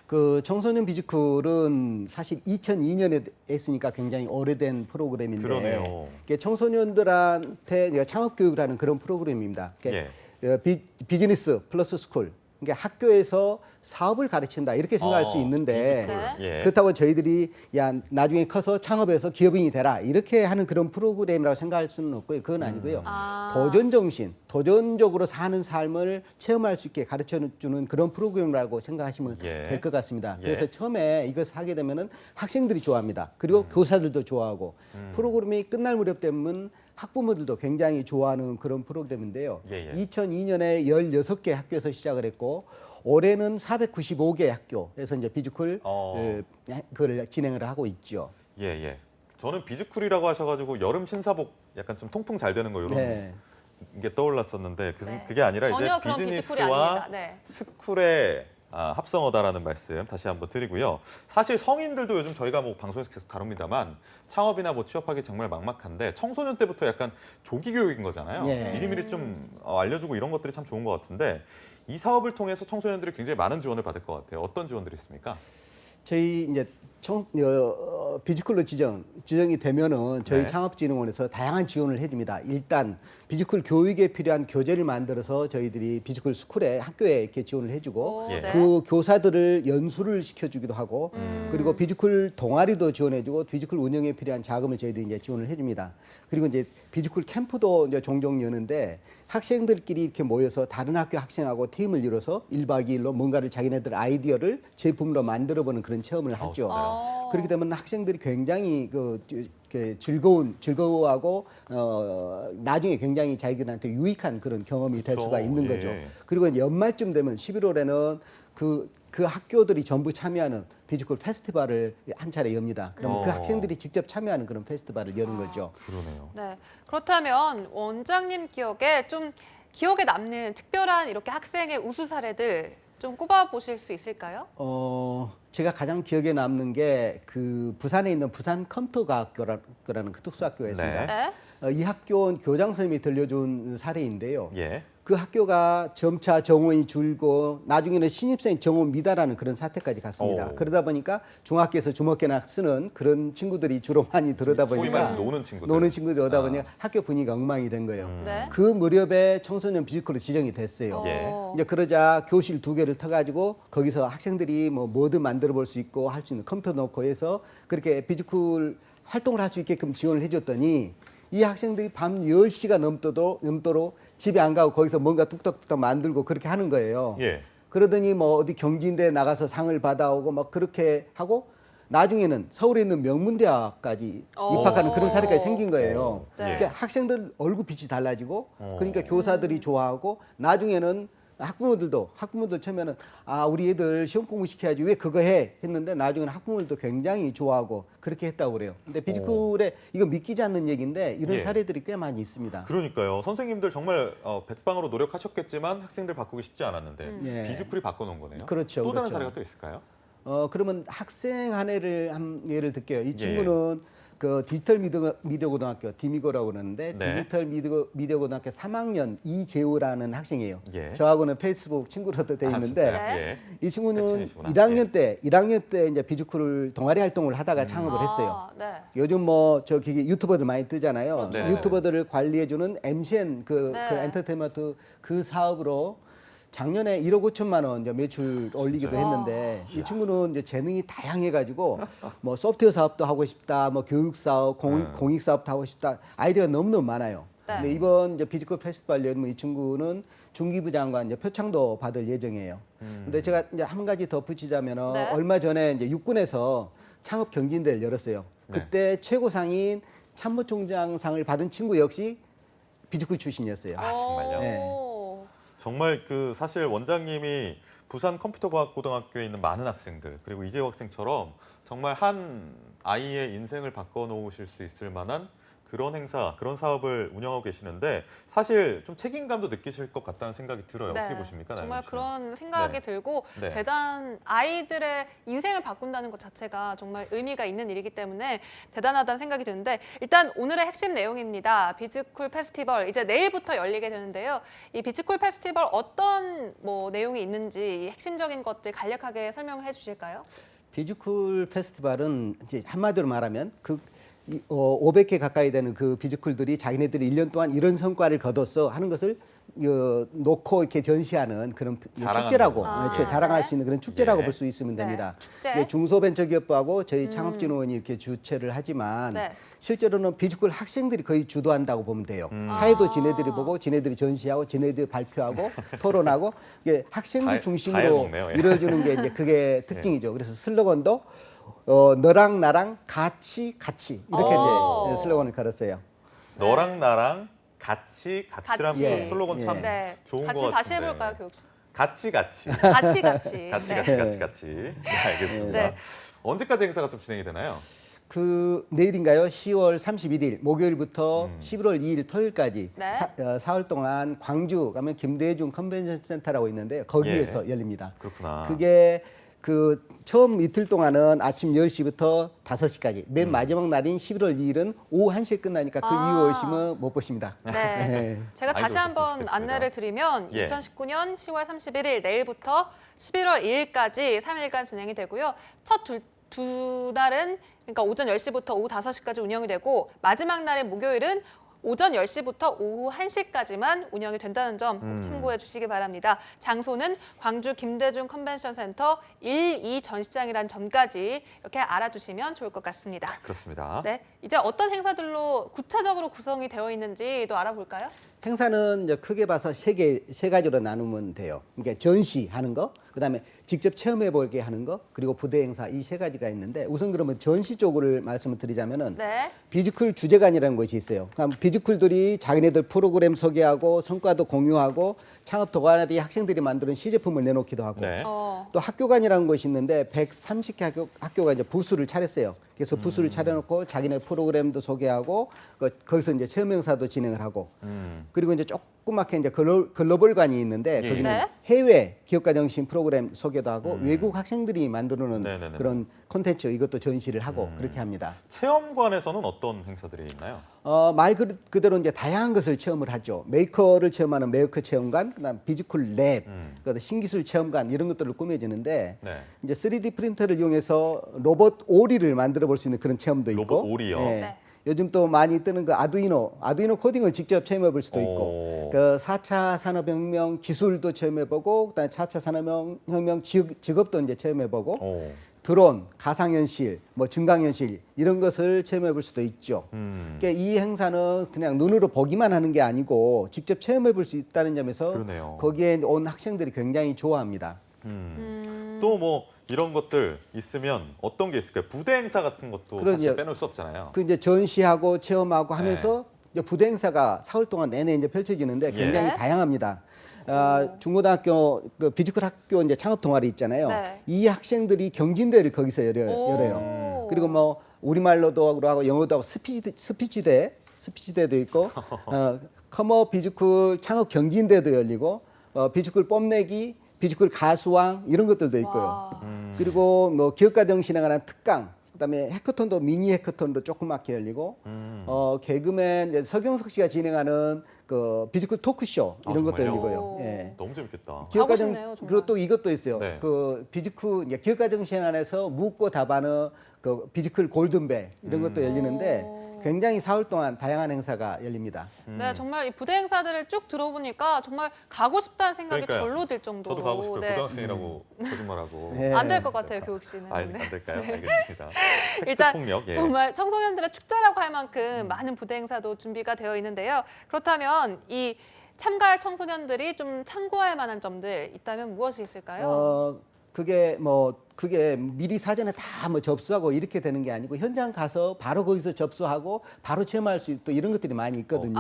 그 청소년 비즈쿨은 사실 2002년에 했으니까 굉장히 오래된 프로그램인데,
그러네요.
이게 청소년들한테 창업 교육을 하는 그런 프로그램입니다. 비즈니스 플러스 스쿨, 그러니까 학교에서 사업을 가르친다 이렇게 생각할 수 있는데, 그렇다고 저희들이 야 나중에 커서 창업해서 기업인이 되라 이렇게 하는 그런 프로그램이라고 생각할 수는 없고요. 그건 아니고요. 도전 정신, 도전적으로 사는 삶을 체험할 수 있게 가르쳐주는 그런 프로그램이라고 생각하시면 될 것 같습니다. 그래서 처음에 이것을 하게 되면은 학생들이 좋아합니다. 그리고 교사들도 좋아하고, 프로그램이 끝날 무렵 되면 학부모들도 굉장히 좋아하는 그런 프로그램인데요. 2002년에 16개 학교에서 시작을 했고, 올해는 495개 학교에서 이제 비즈쿨 그걸 진행을 하고 있죠.
예. 저는 비즈쿨이라고 하셔가지고 여름 신사복 약간 좀 통풍 잘 되는 거 이런 게 떠올랐었는데 그게 아니라 이제 비즈니스와 스쿨의 합성어다라는 말씀 다시 한번 드리고요. 사실 성인들도 요즘 저희가 뭐 방송에서 계속 다룹니다만 창업이나 뭐 취업하기 정말 막막한데 청소년 때부터 약간 조기 교육인 거잖아요. 미리미리 좀 알려주고 이런 것들이 참 좋은 것 같은데, 이 사업을 통해서 청소년들이 굉장히 많은 지원을 받을 것 같아요. 어떤 지원들이 있습니까?
저희 이제 비즈쿨로 지정이 되면은 저희 창업진흥원에서 다양한 지원을 해줍니다. 일단 비즈쿨 교육에 필요한 교재를 만들어서 저희들이 비즈쿨 스쿨에 학교에 이렇게 지원을 해주고, 그 교사들을 연수를 시켜주기도 하고, 그리고 비즈쿨 동아리도 지원해주고, 비즈쿨 운영에 필요한 자금을 저희들이 이제 지원을 해줍니다. 그리고 이제 비즈쿨 캠프도 이제 종종 여는데, 학생들끼리 이렇게 모여서 다른 학교 학생하고 팀을 이뤄서 1박 2일로 뭔가를 자기네들 아이디어를 제품으로 만들어보는 그런 체험을 하죠. 그렇게 되면 학생들이 굉장히 즐거워하고 나중에 굉장히 자기들한테 유익한 그런 경험이 될 수가 있는 거죠. 그리고 이제 연말쯤 되면 11월에는 그 학교들이 전부 참여하는 비즈쿨 페스티벌을 한 차례 엽니다. 그럼 그 학생들이 직접 참여하는 그런 페스티벌을 여는 거죠.
그러네요.
네, 그렇다면 원장님 기억에 좀 기억에 남는 특별한 이렇게 학생의 우수 사례들 좀 꼽아보실 수 있을까요?
제가 가장 기억에 남는 게 그 부산에 있는 부산 컴퓨터과학교라는 그 특수학교였습니다. 이 학교는 교장 선생님이 들려준 사례인데요. 그 학교가 점차 정원이 줄고 나중에는 신입생 정원 미달하는 그런 사태까지 갔습니다. 그러다 보니까 중학교에서 주먹개나 쓰는 그런 친구들이 주로 많이 들어다 보니까 노는 친구들 오다 보니까 학교 분위기가 엉망이 된 거예요. 그 무렵에 청소년 비즈쿨로 지정이 됐어요. 이제 그러자 교실 2개를 터가지고 거기서 학생들이 뭐든 만들어 볼 수 있고 할 수 있는 컴퓨터 놓고 해서 그렇게 비즈쿨 활동을 할 수 있게끔 지원을 해줬더니, 이 학생들이 밤 10시가 넘도록 집에 안 가고 거기서 뭔가 뚝딱뚝딱 만들고 그렇게 하는 거예요. 그러더니 뭐 어디 경진대에 나가서 상을 받아오고 막 그렇게 하고, 나중에는 서울에 있는 명문대학까지 입학하는 그런 사례까지 생긴 거예요. 그러니까 학생들 얼굴빛이 달라지고, 그러니까 교사들이 좋아하고, 나중에는 학부모들 처음에는 우리 애들 시험 공부 시켜야지 왜 그거 해 했는데, 나중에는 학부모들도 굉장히 좋아하고 그렇게 했다고 그래요. 근데 비즈쿨에 이거 믿기지 않는 얘기인데 이런 사례들이 꽤 많이 있습니다.
그러니까요. 선생님들 정말 백방으로 노력하셨겠지만 학생들 바꾸기 쉽지 않았는데 비즈쿨이 바꿔놓은 거네요.
그렇죠.
또 다른 사례가 또 있을까요?
그러면 학생 한 예를 들게요. 이 친구는 그 디지털 미디어 고등학교 디미고라고 그러는데
네.
디지털 미디어 고등학교 3학년 이재우라는 학생이에요.
예.
저하고는 페이스북 친구로도 돼 있는데
진짜요? 예.
이 친구는
친이시구나.
1학년 때 이제 비주쿨 동아리 활동을 하다가 창업을 했어요.
네.
요즘 뭐 저기 유튜버들 많이 뜨잖아요.
그렇죠.
네.
유튜버들을 관리해주는 MCN 그 엔터테인먼트 그 사업으로 작년에 1억 5천만 원 이제 매출 올리기도 했는데 이 친구는 이제 재능이 다양해가지고 뭐 소프트웨어 사업도 하고 싶다, 뭐 교육 사업, 공익 사업도 하고 싶다, 아이디어가 너무너무 많아요.
네.
근데 이번 이제 비즈쿨 페스티벌 열면 이 친구는 중기부 장관 이제 표창도 받을 예정이에요. 근데 제가 이제 한 가지 더 붙이자면은
네.
얼마 전에 이제 육군에서 창업 경진대회를 열었어요. 그때 최고상인 참모총장상을 받은 친구 역시 비즈쿨 출신이었어요.
아, 정말요?
네.
정말 그 사실 원장님이 부산 컴퓨터과학고등학교에 있는 많은 학생들 그리고 이재호 학생처럼 정말 한 아이의 인생을 바꿔놓으실 수 있을 만한 그런 행사, 그런 사업을 운영하고 계시는데 사실 좀 책임감도 느끼실 것 같다는 생각이 들어요. 어떻게 보십니까?
정말
나영민 씨는?
그런 생각이
네.
들고
네.
아이들의 인생을 바꾼다는 것 자체가 정말 의미가 있는 일이기 때문에 대단하다는 생각이 드는데 일단 오늘의 핵심 내용입니다. 비즈쿨 페스티벌 이제 내일부터 열리게 되는데요. 이 비즈쿨 페스티벌 어떤 뭐 내용이 있는지 핵심적인 것들 간략하게 설명해 주실까요?
비즈쿨 페스티벌은 이제 한마디로 말하면 500개 가까이 되는 그 비즈쿨들이 자기네들이 1년 동안 이런 성과를 거둬서 하는 것을 놓고 이렇게 전시하는 그런 축제라고 자랑할 수 있는 그런 축제라고 볼 수 있으면 됩니다.
축제.
중소벤처기업부하고 저희 창업진흥원이 이렇게 주최를 하지만 실제로는 비즈쿨 학생들이 거의 주도한다고 보면 돼요. 사회도 지네들이 보고 지네들이 전시하고 지네들이 발표하고 토론하고 이게 학생들 중심으로 이루어지는 게 이제 그게 특징이죠. 그래서 슬로건도 너랑 나랑 같이 이렇게 이제 슬로건을 걸었어요.
너랑 나랑 같이란 슬로건 참 좋은 것 같은데.
같이 다시 해볼까요, 교육씨?
같이.
같이.
네, 알겠습니다. 언제까지 행사가 좀 진행이 되나요?
그 내일인가요? 10월 31일 목요일부터 11월 2일 토요일까지 사흘 동안 광주 가면 김대중 컨벤션 센터라고 있는데 거기에서 열립니다.
그렇구나.
그게 그 처음 이틀 동안은 아침 10시부터 5시까지 맨 마지막 날인 11월 2일은 오후 1시에 끝나니까 그 이후 오시면 못 보십니다.
네. 제가 다시 한번 안내를 드리면 2019년 10월 31일 내일부터 11월 2일까지 3일간 진행이 되고요. 첫 두 날은 그러니까 오전 10시부터 오후 5시까지 운영이 되고 마지막 날인 목요일은 오전 10시부터 오후 1시까지만 운영이 된다는 점 꼭 참고해 주시기 바랍니다. 장소는 광주 김대중 컨벤션 센터 1, 2 전시장이라는 점까지 이렇게 알아두시면 좋을 것 같습니다.
그렇습니다.
네, 이제 어떤 행사들로 구체적으로 구성이 되어 있는지도 알아볼까요?
행사는 이제 크게 봐서 세 가지로 나누면 돼요. 그러니까 전시하는 거, 그다음에 직접 체험해보게 하는 거, 그리고 부대 행사 이 세 가지가 있는데 우선 그러면 전시 쪽을 말씀을 드리자면은 비즈쿨 주제관이라는 것이 있어요. 그러니까 비즈쿨들이 자기네들 프로그램 소개하고 성과도 공유하고 창업 동아리 학생들이 만드는 시제품을 내놓기도 하고 또 학교관이라는 것이 있는데 130개 학교가 이제 부스를 차렸어요. 그래서 부스를 차려놓고 자기네 프로그램도 소개하고 거기서 이제 체험 행사도 진행을 하고 그리고 이제 조그맣게 이제 글로벌관이 있는데 거기는 해외 기업가 정신 프로그램 소개도 하고 외국 학생들이 만들어놓은 그런 콘텐츠 이것도 전시를 하고 그렇게 합니다.
체험관에서는 어떤 행사들이 있나요?
말 그대로 이제 다양한 것을 체험을 하죠. 메이커를 체험하는 메이커 체험관, 그다음 비즈쿨 랩, 그다음 신기술 체험관 이런 것들을 꾸며지는데 이제 3D 프린터를 이용해서 로봇 오리를 만들어 볼 수 있는 그런 체험도 있고.
로봇 오리요.
요즘 또 많이 뜨는 그 아두이노 코딩을 직접 체험해 볼 수도 있고 그 4차 산업혁명 기술도 체험해 보고 그다음에 4차 산업혁명 직업도 이제 체험해 보고 드론, 가상현실, 뭐 증강현실 이런 것을 체험해 볼 수도 있죠. 그러니까 이 행사는 그냥 눈으로 보기만 하는 게 아니고 직접 체험해 볼 수 있다는 점에서 거기에 온 학생들이 굉장히 좋아합니다.
또 뭐 이런 것들 있으면 어떤 게 있을까요? 부대 행사 같은 것도 사실 빼놓을 수 없잖아요.
그 이제 전시하고 체험하고 하면서 이제 부대 행사가 사흘 동안 내내 이제 펼쳐지는데 굉장히 다양합니다. 중고등학교 그 비즈쿨 학교 이제 창업 동아리 있잖아요. 이 학생들이 경진대회를 거기서 열어요. 그리고 뭐 우리말로도 하고 영어도 하고 스피치대도 있고 커머 비즈쿨 창업 경진대도 열리고 비즈쿨 뽐내기 비즈쿨 가수왕 이런 것들도 있고요. 그리고 뭐 기업가 정신에 관한 특강, 그다음에 해커톤도 미니 해커톤도 조그맣게 열리고 개그맨 이제 서경석 씨가 진행하는 그 뮤지컬 토크쇼 이런 것도
정말요?
열리고요. 예.
너무 재밌겠다.
가고 싶네요, 정말.
그리고 또 이것도 있어요.
네.
그 뮤지컬 이제 기획과정 시간에서 묻고 답하는 그 뮤지컬 골든벨 이런 것도 열리는데 굉장히 사흘 동안 다양한 행사가 열립니다.
네, 정말 이 부대 행사들을 쭉 들어보니까 정말 가고 싶다는 생각이
그러니까요.
절로 들 정도로.
저도 가고 싶어요.
네.
고등학생이라고 거짓말하고.
네.
안 될 것 같아요, 교육 씨는.
안
네.
될까요? 알겠습니다.
일단
폭력, 예.
정말 청소년들의 축제라고 할 만큼 많은 부대 행사도 준비가 되어 있는데요. 그렇다면 이 참가할 청소년들이 좀 참고할 만한 점들 있다면 무엇이 있을까요?
그게 미리 사전에 다 뭐 접수하고 이렇게 되는 게 아니고 현장 가서 바로 거기서 접수하고 바로 체험할 수 있고 이런 것들이 많이 있거든요.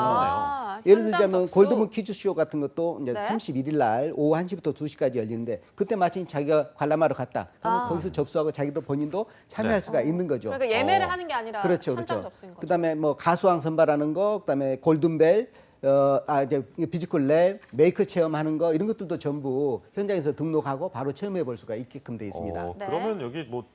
예를
현장
들자면
접수.
골드문 퀴즈쇼 같은 것도 이제
네.
31일 날 오후 1시부터 2시까지 열리는데 그때 마침 자기가 관람하러 갔다. 그러면 거기서 접수하고 자기도 본인도 참여할 수가 있는 거죠.
그러니까 예매를 하는 게 아니라
그렇죠,
현장
그렇죠.
접수인 거죠.
그다음에 뭐 가수왕 선발하는 거, 그다음에 골든벨, 이제 뮤지컬 랩, 메이크 체험하는 거 이런 것들도 전부 현장에서 등록하고 바로 체험해 볼 수가 있게끔 돼 있습니다.
네.
그러면 여기 뭐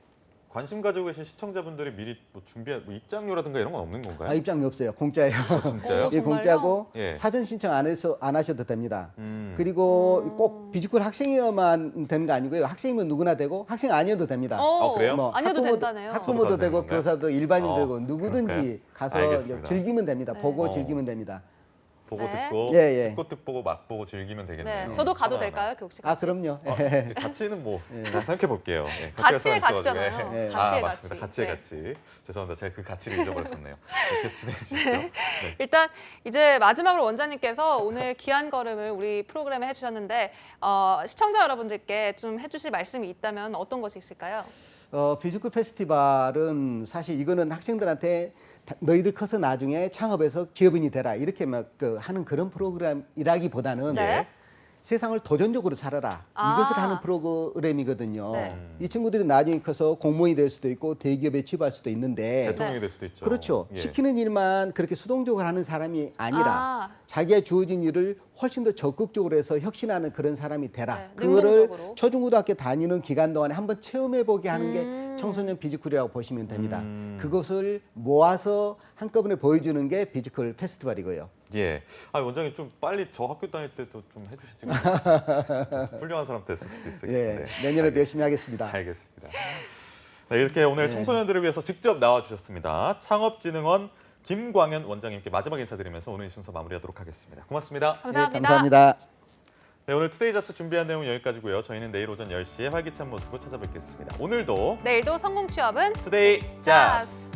관심 가지고 계신 시청자분들이 미리 뭐 준비할 뭐 입장료라든가 이런 건 없는 건가요?
입장료 없어요. 공짜예요.
진짜요?
예, 공짜고
예.
사전 신청 안 하셔도 됩니다. 그리고 꼭 뮤지컬 학생이어만 되는 거 아니고요. 학생이면 누구나 되고 학생 아니어도 됩니다.
그래요?
아니어도 된다네요.
학부모도
저도
되고
가능한가요?
교사도 일반인 되고
그럴까요?
누구든지 가서
알겠습니다.
이제 즐기면 됩니다.
네.
보고 즐기면 됩니다.
보고
네.
듣고
예.
듣고 듣고 맛보고 즐기면 되겠네요.
네, 저도 가도
하나하나.
될까요, 교육 씨?
아 그럼요.
가치는 뭐 잘 생각해 볼게요. 예,
가치의
말씀하셔가지고.
가치잖아요.
예.
가치의
맞습니다.
가치.
가치의
네.
가치. 죄송합니다. 제가 그 가치를 잊어버렸었네요. 네, 계속 진행해 주시죠. 네.
일단 이제 마지막으로 원장님께서 오늘 귀한 걸음을 우리 프로그램에 해주셨는데 시청자 여러분들께 좀 해주실 말씀이 있다면 어떤 것이 있을까요?
뮤지컬 페스티벌은 사실 이거는 학생들한테 너희들 커서 나중에 창업해서 기업인이 되라 이렇게 막 하는 그런 프로그램이라기보다는
네.
세상을 도전적으로 살아라 이것을 하는 프로그램이거든요.
네.
이 친구들이 나중에 커서 공무원이 될 수도 있고 대기업에 취업할 수도 있는데
대통령이 될 수도 있죠.
그렇죠.
예.
시키는 일만 그렇게 수동적으로 하는 사람이 아니라 자기가 주어진 일을 훨씬 더 적극적으로 해서 혁신하는 그런 사람이 되라.
네,
그거를
능동적으로.
초중고등학교 다니는 기간 동안에 한번 체험해보게 하는 게 청소년 뮤지컬이라고 보시면 됩니다. 그것을 모아서 한꺼번에 보여주는 게 뮤지컬 페스티벌이고요.
예. 아 원장님 좀 빨리 저 학교 다닐 때도 좀 해주시지. 훌륭한 사람 됐을 수도 있을 텐데.
예, 내년에도 열심히 하겠습니다.
알겠습니다. 네, 이렇게 오늘 청소년들을 위해서 직접 나와주셨습니다. 창업진흥원 김광현 원장님께 마지막 인사드리면서 오늘 이 순서 마무리하도록 하겠습니다. 고맙습니다.
감사합니다.
네, 감사합니다.
네, 오늘 투데이 잡스 준비한 내용 여기까지고요. 저희는 내일 오전 10시에 활기찬 모습으로 찾아뵙겠습니다. 오늘도
내일도 성공 취업은
투데이 잡스!